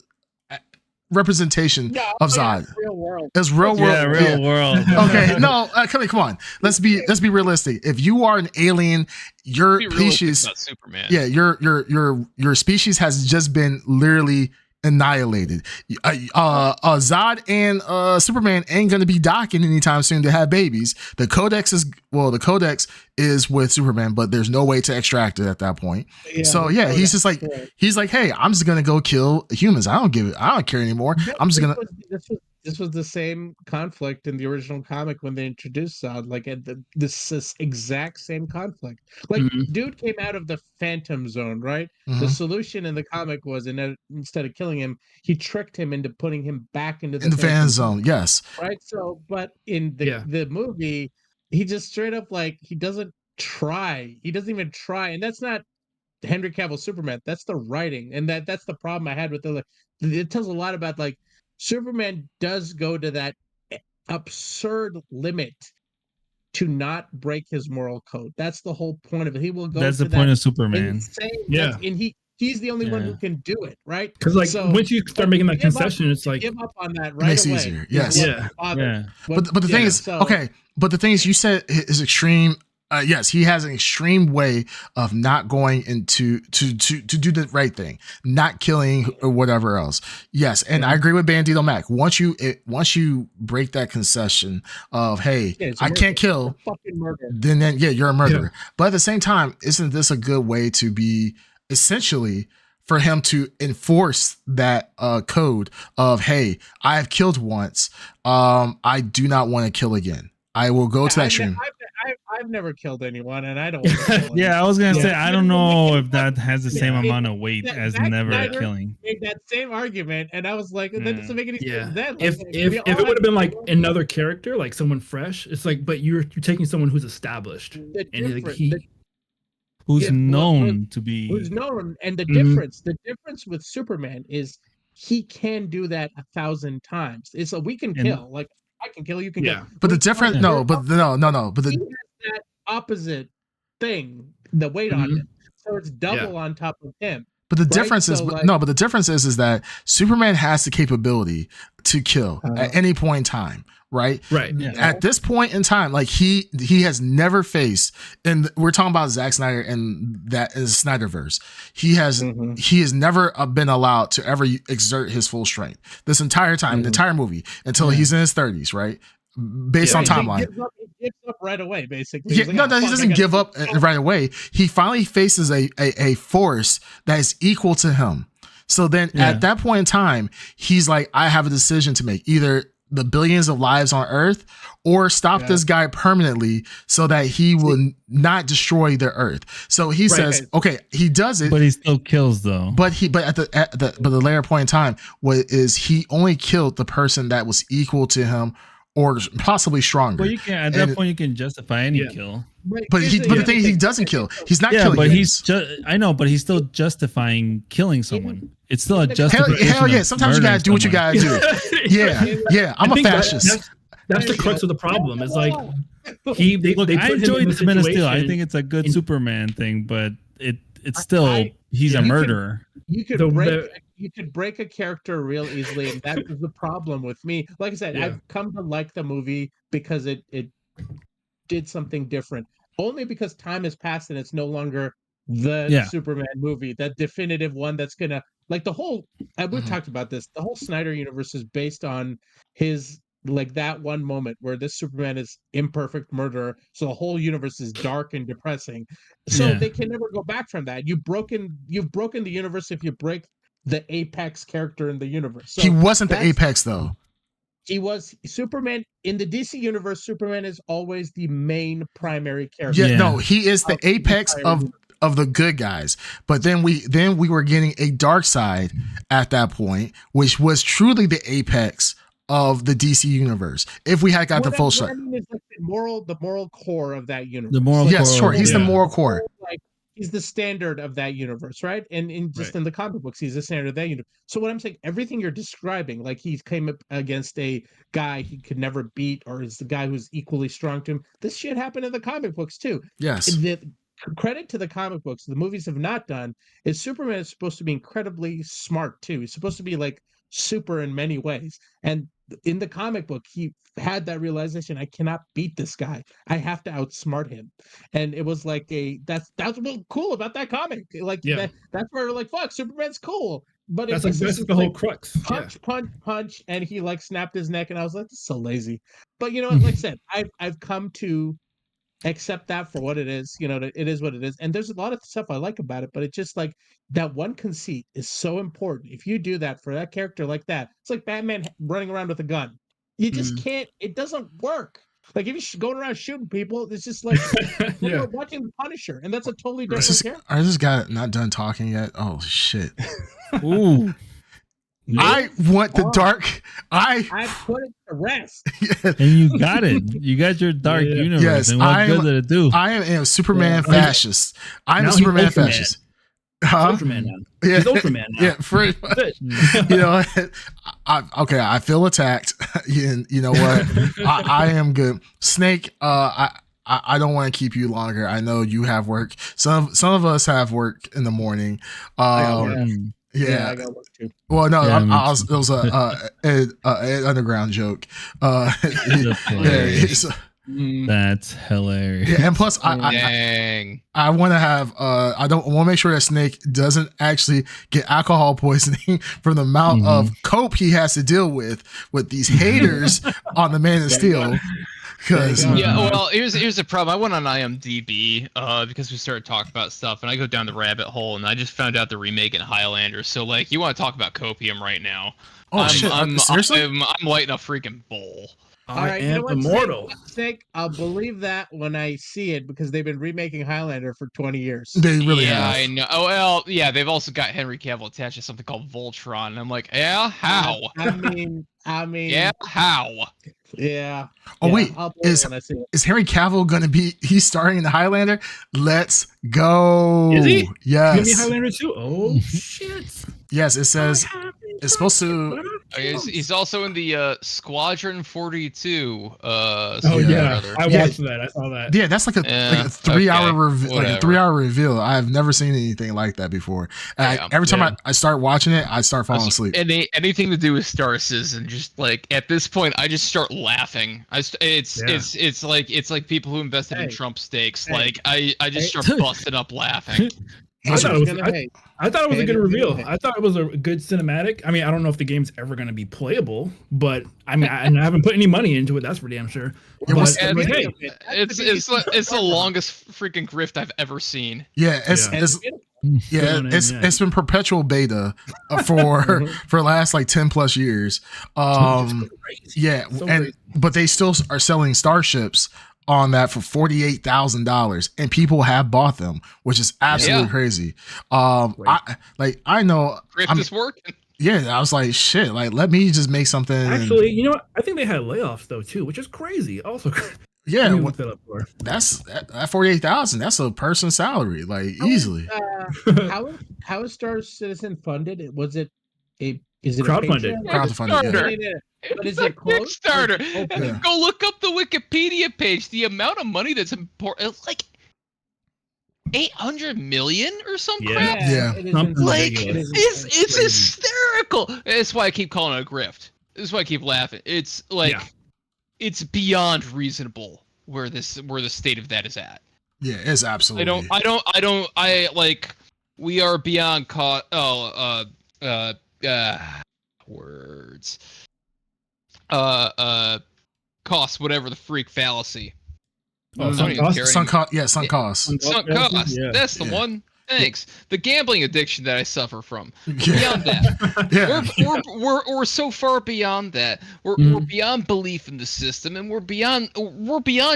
A: representation of Zod.
E: Real world.
A: It's real world.
D: Yeah, real world.
A: Okay, no, come on. Let's be realistic. If you are an alien, your species,
B: Superman.
A: Yeah, your species has just been literally annihilated. Zod and Superman ain't gonna be docking anytime soon to have babies. The codex is with Superman, but there's no way to extract it at that point. Yeah, so yeah, he's just like hey, I'm just gonna go kill humans. I don't care anymore. I'm just gonna.
E: This was the same conflict in the original comic when they introduced Zod. Like this exact same conflict. Like dude came out of the Phantom Zone, right? The solution in the comic was instead of killing him, he tricked him into putting him back into the
A: Phantom Zone. Yes.
E: Right. So, but in the movie, he just straight up like he doesn't try. He doesn't even try, and that's not Henry Cavill Superman. That's the writing, and that's the problem I had with it tells a lot about like. Superman does go to that absurd limit to not break his moral code. That's the whole point of it. He will go.
D: That's the point of Superman.
E: And he's the only one who can do it, right?
C: Because like once you start making that concession, it's like
E: give up on that right
A: makes
E: away.
A: Easier. Yes.
C: Yeah.
A: But the thing is, okay. But the thing is, you said is extreme. Yes, he has an extreme way of not going into to do the right thing, not killing or whatever else. Yes, and I agree with Bandito Mac. Once you break that concession of hey, I can't kill, then you're a murderer. Yeah. But at the same time, isn't this a good way to be essentially for him to enforce that code of hey, I have killed once, I do not want to kill again. I will go to that extreme.
E: I've never killed anyone, and I don't want to kill anyone.
D: Yeah, I was gonna say I don't know if that has the same amount of weight as never killing.
E: Made that same argument, and I was like, that doesn't make any sense. Then,
C: if it would have been like another character, like someone fresh, it's like, but you're taking someone who's established
D: who's known to be
E: and the difference with Superman is he can do that 1,000 times. It's we can kill like. I can kill you. Can kill.
A: But the difference, but he has
E: that opposite thing, the weight on him, so it's double on top of him.
A: But the difference is but the difference is that Superman has the capability to kill at any point in time, right?
C: Right.
A: Yeah. At this point in time, like he has never faced, and we're talking about Zack Snyder and that is Snyderverse. He has never been allowed to ever exert his full strength this entire time, the entire movie until he's in his 30s, right? Based on timeline.
E: He gives up right away, basically.
A: Yeah, he doesn't give up right away. He finally faces a force that is equal to him. So then at that point in time, he's like, I have a decision to make. Either the billions of lives on Earth or stop this guy permanently so that he will not destroy the Earth. So he says, okay, he does it.
D: But he still kills though.
A: But the later point in time, what is he only killed the person that was equal to him or possibly stronger.
D: Well, you can at that point you can justify any kill.
A: But the thing he doesn't kill. He's not killing.
D: But I know, but he's still justifying killing someone. It's still a justification.
A: Hell yeah! Sometimes you gotta do what you gotta do. Yeah. I'm a fascist.
C: That's the crux of the problem. It's like I
D: enjoyed the Man of Steel. I think it's a good Superman thing, but it's still he's a murderer.
E: You could break a character real easily, and that is the problem with me. Like I said, I've come to like the movie because it did something different. Only because time has passed and it's no longer the Superman movie, that definitive one that's gonna like the whole. We've talked about this. The whole Snyder universe is based on his like that one moment where this Superman is imperfect murderer, so the whole universe is dark and depressing. So they can never go back from that. You've broken the universe if you break the apex character in the universe. So
A: he wasn't the apex though.
E: He was Superman in the DC universe. Superman is always the main primary character.
A: Yeah, no, he is the apex of the good guys. But then we were getting a dark side at that point, which was truly the apex of the DC universe. If we had got the full shot,
E: is like the moral core of that universe.
D: The moral, core,
A: he's the moral core.
E: Like he's the standard of that universe, right? And in the comic books, he's the standard of that universe. So what I'm saying, everything you're describing, like he came up against a guy he could never beat, or is the guy who's equally strong to him. This shit happened in the comic books too.
A: Yes.
E: The credit to the comic books, the movies have not done, is Superman is supposed to be incredibly smart too. He's supposed to be like super in many ways. And in the comic book, he had that realization: I cannot beat this guy. I have to outsmart him. And it was like that's what's cool about that comic. Like that's where we're like, fuck, Superman's cool. But
C: that's the whole crux.
E: Punch, and he like snapped his neck, and I was like, this is so lazy. But you know what? Like I said, I've come to accept that for what it is. You know, it is what it is. And there's a lot of stuff I like about it, but it's just like that one conceit is so important. If you do that for that character like that, it's like Batman running around with a gun. You just can't. It doesn't work. Like if you're going around shooting people, it's just like we're watching The Punisher, and that's a totally different character.
A: I just got not done talking yet. Oh shit!
D: Ooh.
A: I want the dark. I
E: put it to rest.
D: And you got it. You got your dark universe.
A: Yes,
D: and what good did it do?
A: I am a Superman fascist. I'm a Superman fascist.
C: Ultraman now. He's Ultraman now.
A: Yeah, pretty much. You know, I feel attacked. You know what? I am good. Snake, I don't want to keep you longer. I know you have work. Some of us have work in the morning. Yeah,
E: I got work too.
A: Well, no, it was a Ed Underground joke.
D: That's hilarious.
A: Yeah, and plus, I want to have. I want to make sure that Snake doesn't actually get alcohol poisoning from the amount of cope he has to deal with these haters on the Man of Steel.
B: Well, here's the problem. I went on IMDb because we started talking about stuff, and I go down the rabbit hole, and I just found out they're remaking Highlander. So, like, you want to talk about copium right now?
A: Oh shit! Seriously?
B: I'm lighting a freaking bowl.
E: All right,
C: I am immortal.
E: Snake, I'll believe that when I see it because they've been remaking Highlander for 20 years.
A: They really have.
B: I know. Oh well, yeah. They've also got Henry Cavill attached to something called Voltron, and I'm like, yeah, how?
E: I mean,
B: yeah, how?
E: Yeah.
A: Oh wait, is Henry Cavill gonna be? He's starring in the Highlander. Let's go.
C: Is he?
A: Yes.
C: Gonna be Highlander too? Oh shit.
A: Yes, it says it's supposed to.
B: He's also in the Squadron 42.
C: I watched that. I saw that.
A: Yeah, that's like a 3-hour like a 3-hour reveal. I have never seen anything like that before. Every time I start watching it, I start falling asleep.
B: Anything to do with Star Citizen, just like at this point, I just start laughing. It's like people who invested in Trump stakes. Like I just start busting up laughing.
C: I thought it was a good reveal. I thought it was a good cinematic. I mean, I don't know if the game's ever going to be playable, but I mean, I haven't put any money into it. That's for damn sure.
B: It's the longest freaking grift I've ever seen.
A: Yeah, it's been perpetual beta for the last like 10 plus years. But they still are selling starships on that for $48,000, and people have bought them, which is absolutely crazy. I know
B: grift is working.
A: Yeah, I was like, shit. Like, let me just make something.
C: Actually, you know what? I think they had layoffs though too, which is crazy. Also,
A: yeah,
C: look that up for.
A: That's that 48,000. That's a person's salary, like easily.
E: How is Star Citizen funded? Is it a
C: crowdfunded?
A: Crowdfunded, yeah.
E: But is it closed?
B: Kickstarter.
A: Yeah.
B: Go look up the Wikipedia page. The amount of money that's important, it's like 800 million or some crap.
A: Yeah.
B: Like it's hysterical. That's why I keep calling it a grift. This is why I keep laughing. It's like it's beyond reasonable where the state of that is at.
A: Yeah, it's absolutely.
B: I like we are beyond words. Cost, whatever the freak fallacy.
A: Sunk cost. Sunk cost.
B: Yeah. That's the one. Thanks. The gambling addiction that I suffer from. Beyond that, we're so far beyond that. We're beyond belief in the system, and we're beyond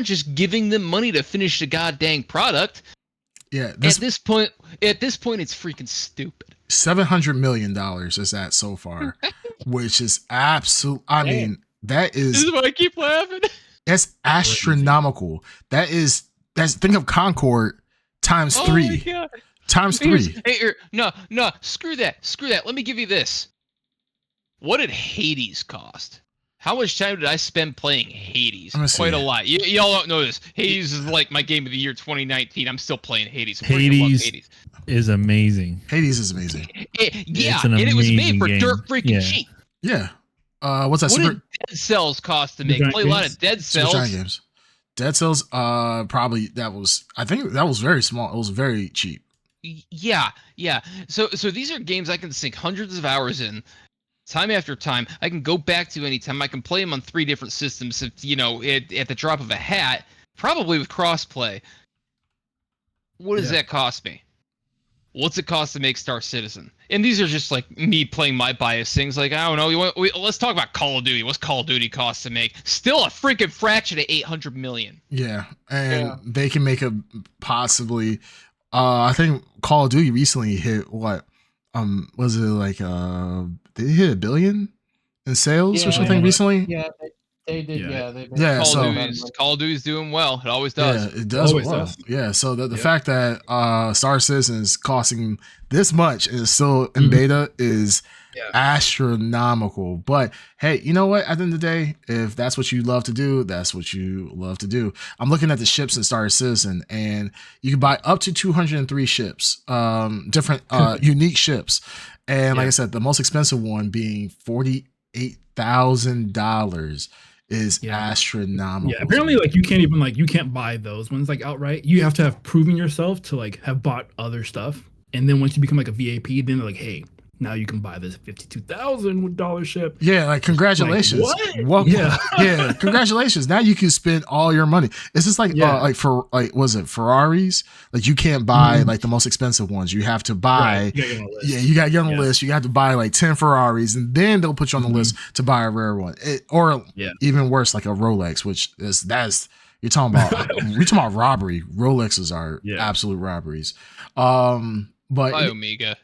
B: just giving them money to finish the goddamn product.
A: Yeah.
B: At this point, it's freaking stupid.
A: $700 million is that so far, which is absolute. I mean, that is.
B: This is why I keep laughing.
A: That's astronomical. That's think of Concord times 3. Times 3.
B: No, screw that. Let me give you this. What did Hades cost? How much time did I spend playing Hades? Quite a lot. Y'all don't know this. Hades is like my game of the year 2019. I'm still playing Hades.
D: Hades is amazing.
A: Hades is amazing.
B: And it was made for dirt freaking cheap.
A: Yeah. What's that?
B: What did Dead Cells cost to make? Play a lot of Dead Cells.
A: Super games. Dead Cells. Probably that was. I think that was very small. It was very cheap.
B: Yeah. So these are games I can sink hundreds of hours in, time after time. I can go back to anytime. I can play them on 3 different systems. If at the drop of a hat, probably with crossplay. What does that cost me? What's it cost to make Star Citizen? And these are just like me playing my bias things. Like, I don't know. Let's talk about Call of Duty. What's Call of Duty cost to make? Still a freaking fraction of 800 million.
A: Yeah, and they can make a possibly. I think Call of Duty recently hit what? Was it like did it hit $1 billion in sales or something recently?
E: Yeah, they did.
B: Call of Duty's doing well. It always does.
A: Yeah, it does well. Yeah, so the fact that Star Citizen is costing this much and is still in beta is astronomical. But hey, you know what? At the end of the day, if that's what you love to do, that's what you love to do. I'm looking at the ships in Star Citizen, and you can buy up to 203 ships, different unique ships. And like I said, the most expensive one being $48,000 is astronomical.
C: Yeah, apparently like you can't buy those ones like outright. You have to have proven yourself to like have bought other stuff. And then once you become like a VIP, then they're like, hey, now you can buy this $52,000 ship.
A: Yeah, like congratulations.
C: Like,
A: what? Yeah, congratulations. Now you can spend all your money. It's just like was it Ferraris? Like you can't buy like the most expensive ones. You have to buy. You got to get on the list. You have to buy like 10 Ferraris, and then they'll put you on the list to buy a rare one. Or even worse, like a Rolex, which that's you're talking about. We're talking about robbery. Rolexes are absolute robberies. But
B: buy Omega.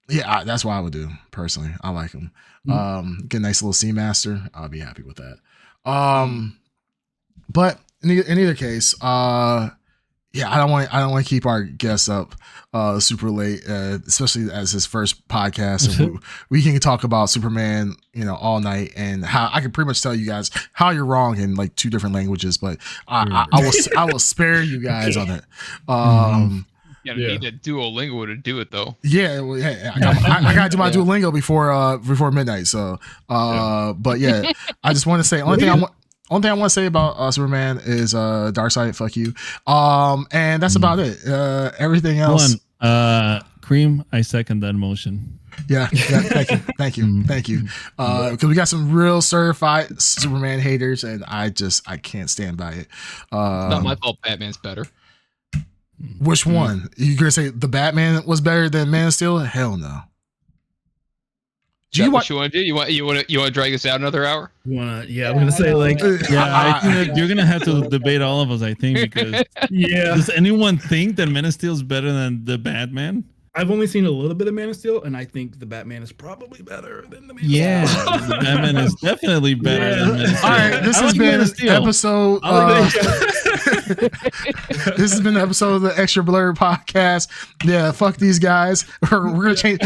A: Yeah, that's what I would do personally. I like them. Get a nice little Seamaster. I'll be happy with that. But in either case, I don't want to keep our guests up super late, especially as his first podcast. And we can talk about Superman, all night, and how I can pretty much tell you guys how you're wrong in like 2 different languages. But I will spare you guys on it.
B: You need a Duolingo to do it though.
A: Yeah, well, hey, I got to do my Duolingo before midnight. So, but yeah, I just want to say only thing I want to say about Superman is Darkseid, fuck you. And that's about it. Everything else.
D: Cream, I second that motion.
A: Yeah. Thank you. Because we got some real certified Superman haters, and I can't stand by it.
B: Not my fault. Batman's better.
A: Which one? You gonna say the Batman was better than Man of Steel? Hell no.
B: What you want to do? You want to drag this out another hour?
C: I'm gonna say like
D: I think that you're gonna have to debate all of us. I think because does anyone think that Man of Steel is better than the Batman?
C: I've only seen a little bit of Man of Steel, and I think the Batman is probably better than the Man
D: Yeah,
C: of Steel.
D: the Batman is definitely better than Man of Steel.
A: All right, this has been episode. This has been the episode of the Extra Blurred podcast. Yeah, fuck these guys. We're gonna change.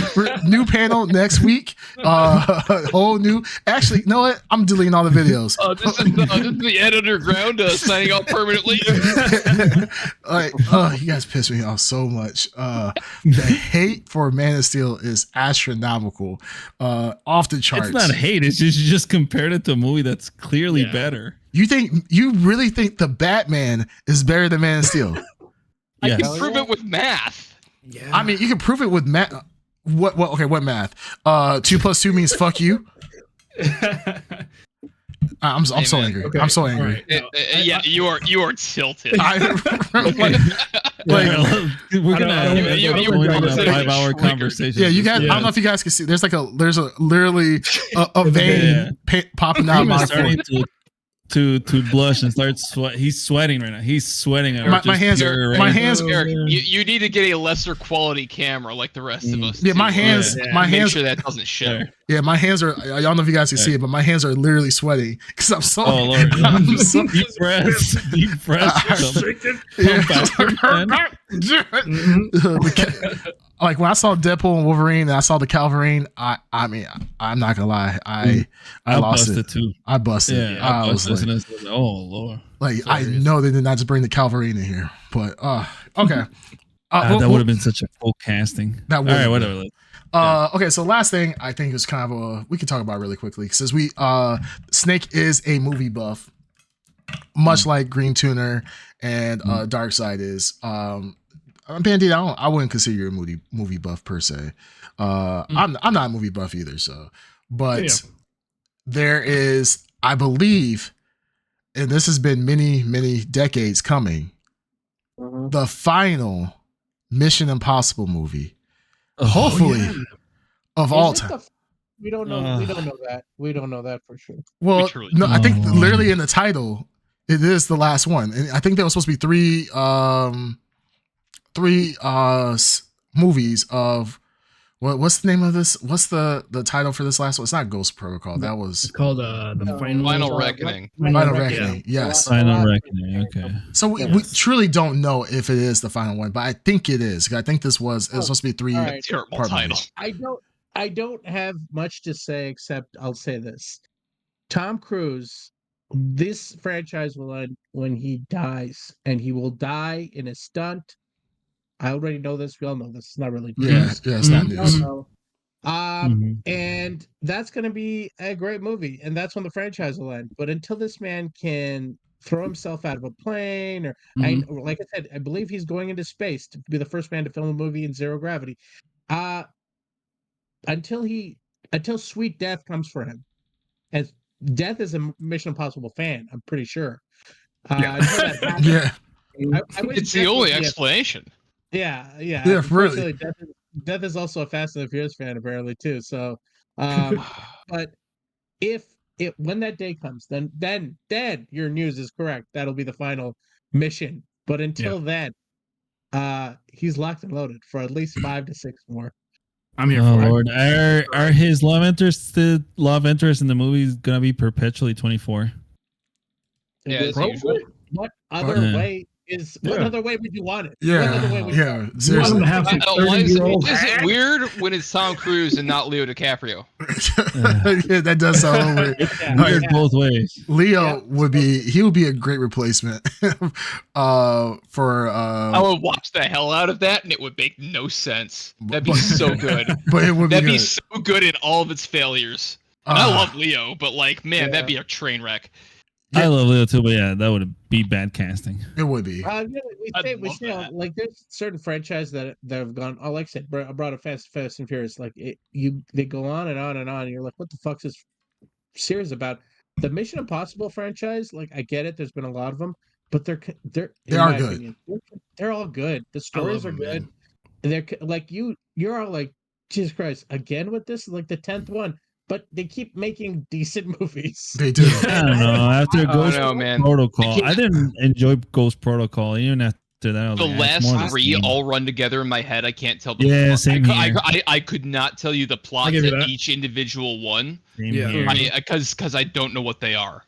A: New panel next week. Whole new. Actually, you know what? I'm deleting all the videos.
B: This is the Ed Underground signing off permanently.
A: Like, you guys piss me off so much. The hate for Man of Steel is astronomical, off the charts.
D: It's not hate. It's just you just compared it to a movie that's clearly better.
A: You really think the Batman is better than Man of Steel?
B: I can prove it with math.
C: Yeah.
A: I mean, you can prove it with math. What? Okay, what math? 2 + 2 means fuck you. I'm so angry. Okay. I'm so angry.
B: Right. Yeah, you are tilted.
D: We're gonna have a 5-hour conversation.
A: Yeah, you guys. I don't know if you guys can see. There's literally a vein popping out of my forehead.
D: To blush and start sweat. He's sweating right now. He's sweating.
A: My hands are.
B: Eric, you need to get a lesser quality camera like the rest of us.
A: Yeah, my hands.
B: Make sure that doesn't show.
A: Yeah, my hands are. I don't know if you guys can see it, but my hands are literally sweating because I'm so.
D: Oh Lord! Deep breaths.
A: Like when I saw Deadpool and Wolverine and I saw the Calverine, I mean, I'm not gonna lie, I lost it
D: too.
A: I busted.
D: Yeah, I was like, oh Lord!
A: Like I know they did not just bring the Calverine in here, but okay.
D: That would have been such a full casting.
A: That would.
D: All right, whatever.
A: Okay, so last thing I think is kind of we can talk about really quickly since Snake is a movie buff, much like Green Tuner and Darkseid is. Bandit, I wouldn't consider you a movie buff per se. I'm not a movie buff either, so but there is, I believe, and this has been many decades coming, the final Mission Impossible movie. Hopefully, of all time.
E: We don't know. We don't know that. We don't know that for sure.
A: Well, no, I think literally in the title, it is the last one, and I think there was supposed to be three movies of what's the name of this? What's the title for this last one? It's not Ghost Protocol. That was
C: it's called the
B: Final Reckoning.
A: Final Reckoning. Yes.
D: Final Reckoning. Okay.
A: So we truly don't know if it is the final one, but I think it is. I think this was supposed to be 3
B: terrible title.
E: I don't have much to say except I'll say this: Tom Cruise. This franchise will end when he dies, and he will die in a stunt. I already know this. We all know this. It's not really
A: news. Yeah, it's not news.
E: And that's going to be a great movie, and that's when the franchise will end. But until this man can throw himself out of a plane, or like I said, I believe he's going into space to be the first man to film a movie in zero gravity. Until sweet death comes for him, as Death is a Mission Impossible fan, I'm pretty sure.
A: Yeah.
B: It's the only explanation.
E: Yeah.
A: Yeah, really.
E: Death is also a Fast and the Furious fan, apparently, too. So, but when that day comes, then your news is correct. That'll be the final mission. But until then, he's locked and loaded for at least 5 to 6 more.
C: I'm here for
D: Lord. Are his love interest in the movie gonna be perpetually 24?
B: Yeah,
E: what other way what other way would you want it?
A: Yeah,
E: what other way would you
A: seriously.
B: Is it weird when it's Tom Cruise and not Leo DiCaprio?
A: Yeah, that does sound weird.
D: Weird both ways.
A: Leo would be a great replacement for.
B: I would watch the hell out of that, and it would make no sense. That'd be so good.
A: But it would
B: be so good in all of its failures. And I love Leo, but that'd be a train wreck.
D: Yeah. I love Leo too, but that would be bad casting.
A: It would be.
E: We say like there's certain franchises that have gone. Oh, like I said, I brought a Fast and Furious. Like they go on and on and on. And you're like, what the fuck's this series about? The Mission Impossible franchise, like I get it. There's been a lot of them, but they are good. Opinion, they're all good. The stories are good. And they're like you're all like, Jesus Christ, again with this? Like the 10th one. But they keep making decent movies.
A: They do.
D: I don't know. After Ghost Protocol, I didn't enjoy Ghost Protocol. Even after after that, I was
B: the
D: like,
B: last three all run together in my head. I can't tell the
D: plot. Same here.
B: I could not tell you the plot to each individual one.
D: Same here.
B: Because I don't know what they are.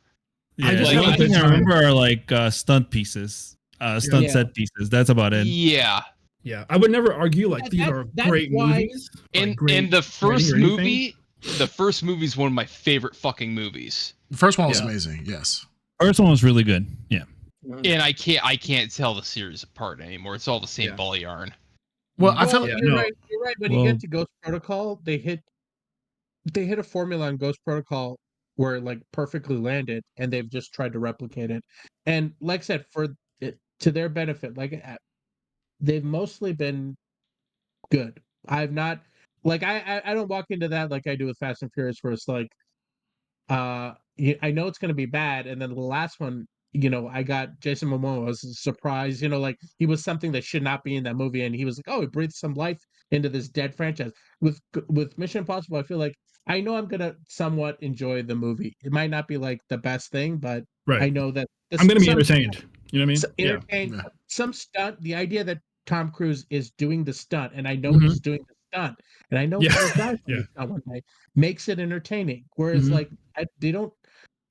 D: Yeah, the only thing I remember are like stunt pieces, set pieces. That's about it.
B: Yeah.
C: Yeah, I would never argue like these are great movies.
B: And the first movie, is one of my favorite fucking movies.
A: The first one was amazing. Yes.
D: First one was really good. Yeah.
B: And I can't tell the series apart anymore. It's all the same ball of yarn.
A: Well, I feel like
E: you're right. When you get to Ghost Protocol, they hit a formula on Ghost Protocol where it like perfectly landed, and they've just tried to replicate it. And like I said, to their benefit, like they've mostly been good. I've not like I don't walk into that like I do with Fast and Furious, where it's like I know it's going to be bad, and then the last one, I got Jason Momoa was a surprise, like he was something that should not be in that movie, and he was like, oh, he breathed some life into this dead franchise. With Mission Impossible, I feel like I know I'm going to somewhat enjoy the movie. It might not be like the best thing, but I know that
C: I'm going to be entertained. You know what I mean?
E: Entertained. Some stunt. The idea that Tom Cruise is doing the stunt, and I know he's doing the stunt, and I know those guys one day, makes it entertaining. Whereas like they don't.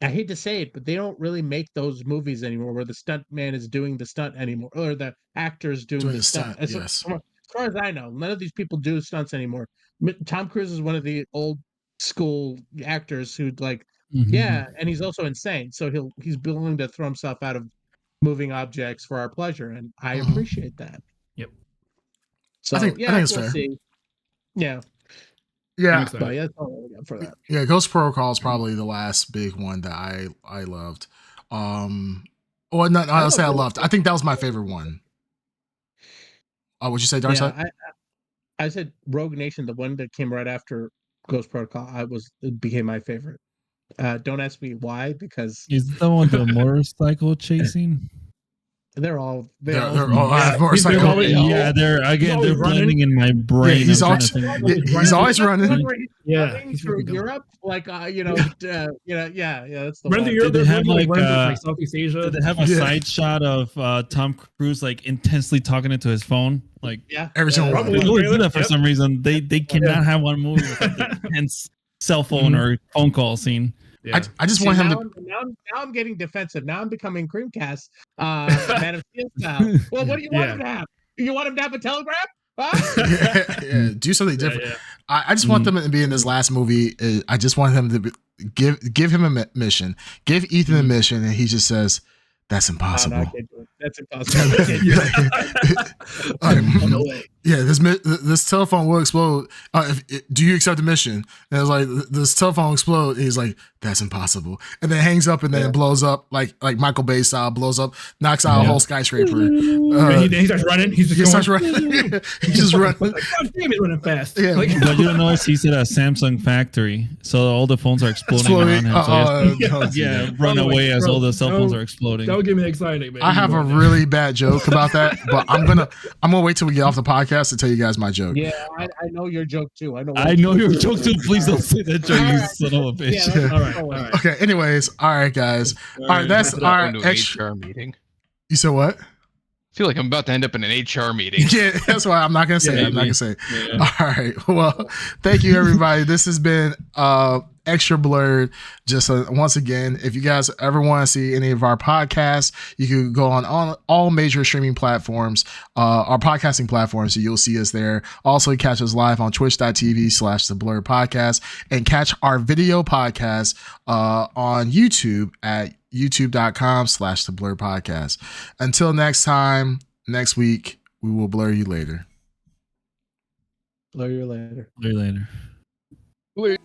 E: I hate to say it, but they don't really make those movies anymore where the stunt man is doing the stunt anymore, or the actor is doing the stunt. As far as I know, none of these people do stunts anymore. Tom Cruise is one of the old school actors who like, and he's also insane. So he's willing to throw himself out of moving objects for our pleasure, and I appreciate that.
C: Yep.
E: So
A: I think it's fair.
E: See. Yeah.
A: Yeah,
E: that's all I got for that.
A: Yeah, Ghost Protocol is probably the last big one that I loved. I'll say I loved. I think that was my favorite one. What'd you say, Darkside?
E: I said Rogue Nation, the one that came right after Ghost Protocol. It became my favorite. Don't ask me why, because
D: is the one with the motorcycle chasing?
E: They're all
A: motorcycle.
D: They're blending in my brain.
A: Yeah, he's always running.
E: Yeah, he's through Europe, like that's the
C: running through Europe.
D: They have
C: like Southeast Asia.
D: They have a side shot of Tom Cruise like intensely talking into his phone, like
A: every single one.
D: They always do that for some reason. They cannot have one movie with like the intense cell phone or phone call scene.
A: Yeah. I just want him
E: to. Now I'm getting defensive. Now I'm becoming Creamcast. Man of Steel style. Well, what do you want him to have? You want him to have a telegram? Huh?
A: Do something different. Yeah. I just want them to be in this last movie. I just want him to give him a mission. Give Ethan a mission, and he just says, "That's impossible."
E: No, I can't do it. That's impossible.
A: No way. Yeah, this telephone will explode. Do you accept the mission? And it's like this telephone explode. And he's like, "That's impossible," and then hangs up and then it blows up like Michael Bay style, blows up, knocks out a whole skyscraper.
C: He starts running. He starts running.
A: He's just running.
C: Like, God damn, he's running fast.
A: Yeah,
D: but you don't notice he's at a Samsung factory, so all the phones are exploding around him. So run away as all the cell phones are exploding.
C: That would get me excited, man.
A: I have a really bad joke about that, but I'm gonna wait till we get off the podcast to tell you guys my joke.
E: Yeah, I know your joke too. I
D: know your joke too. Please don't say that joke, you son of a bitch.
E: Yeah, all right.
A: Okay. Anyways, all right, guys. All right, that's our
B: HR meeting.
A: You said what?
B: I feel like I'm about to end up in an HR meeting.
A: Yeah, that's why I'm not gonna say. I'm not gonna say. Yeah. All right. Well, thank you, everybody. This has been ExtraBLRD. Just once again, if you guys ever want to see any of our podcasts, you can go on all major streaming platforms, our podcasting platforms, so you'll see us there. Also, catch us live on twitch.tv/the Blrd Podcast, and catch our video podcast on YouTube at youtube.com/the Blrd Podcast. Until next time, next week, we will blur you later.
E: Blur you later.
D: Blur you later.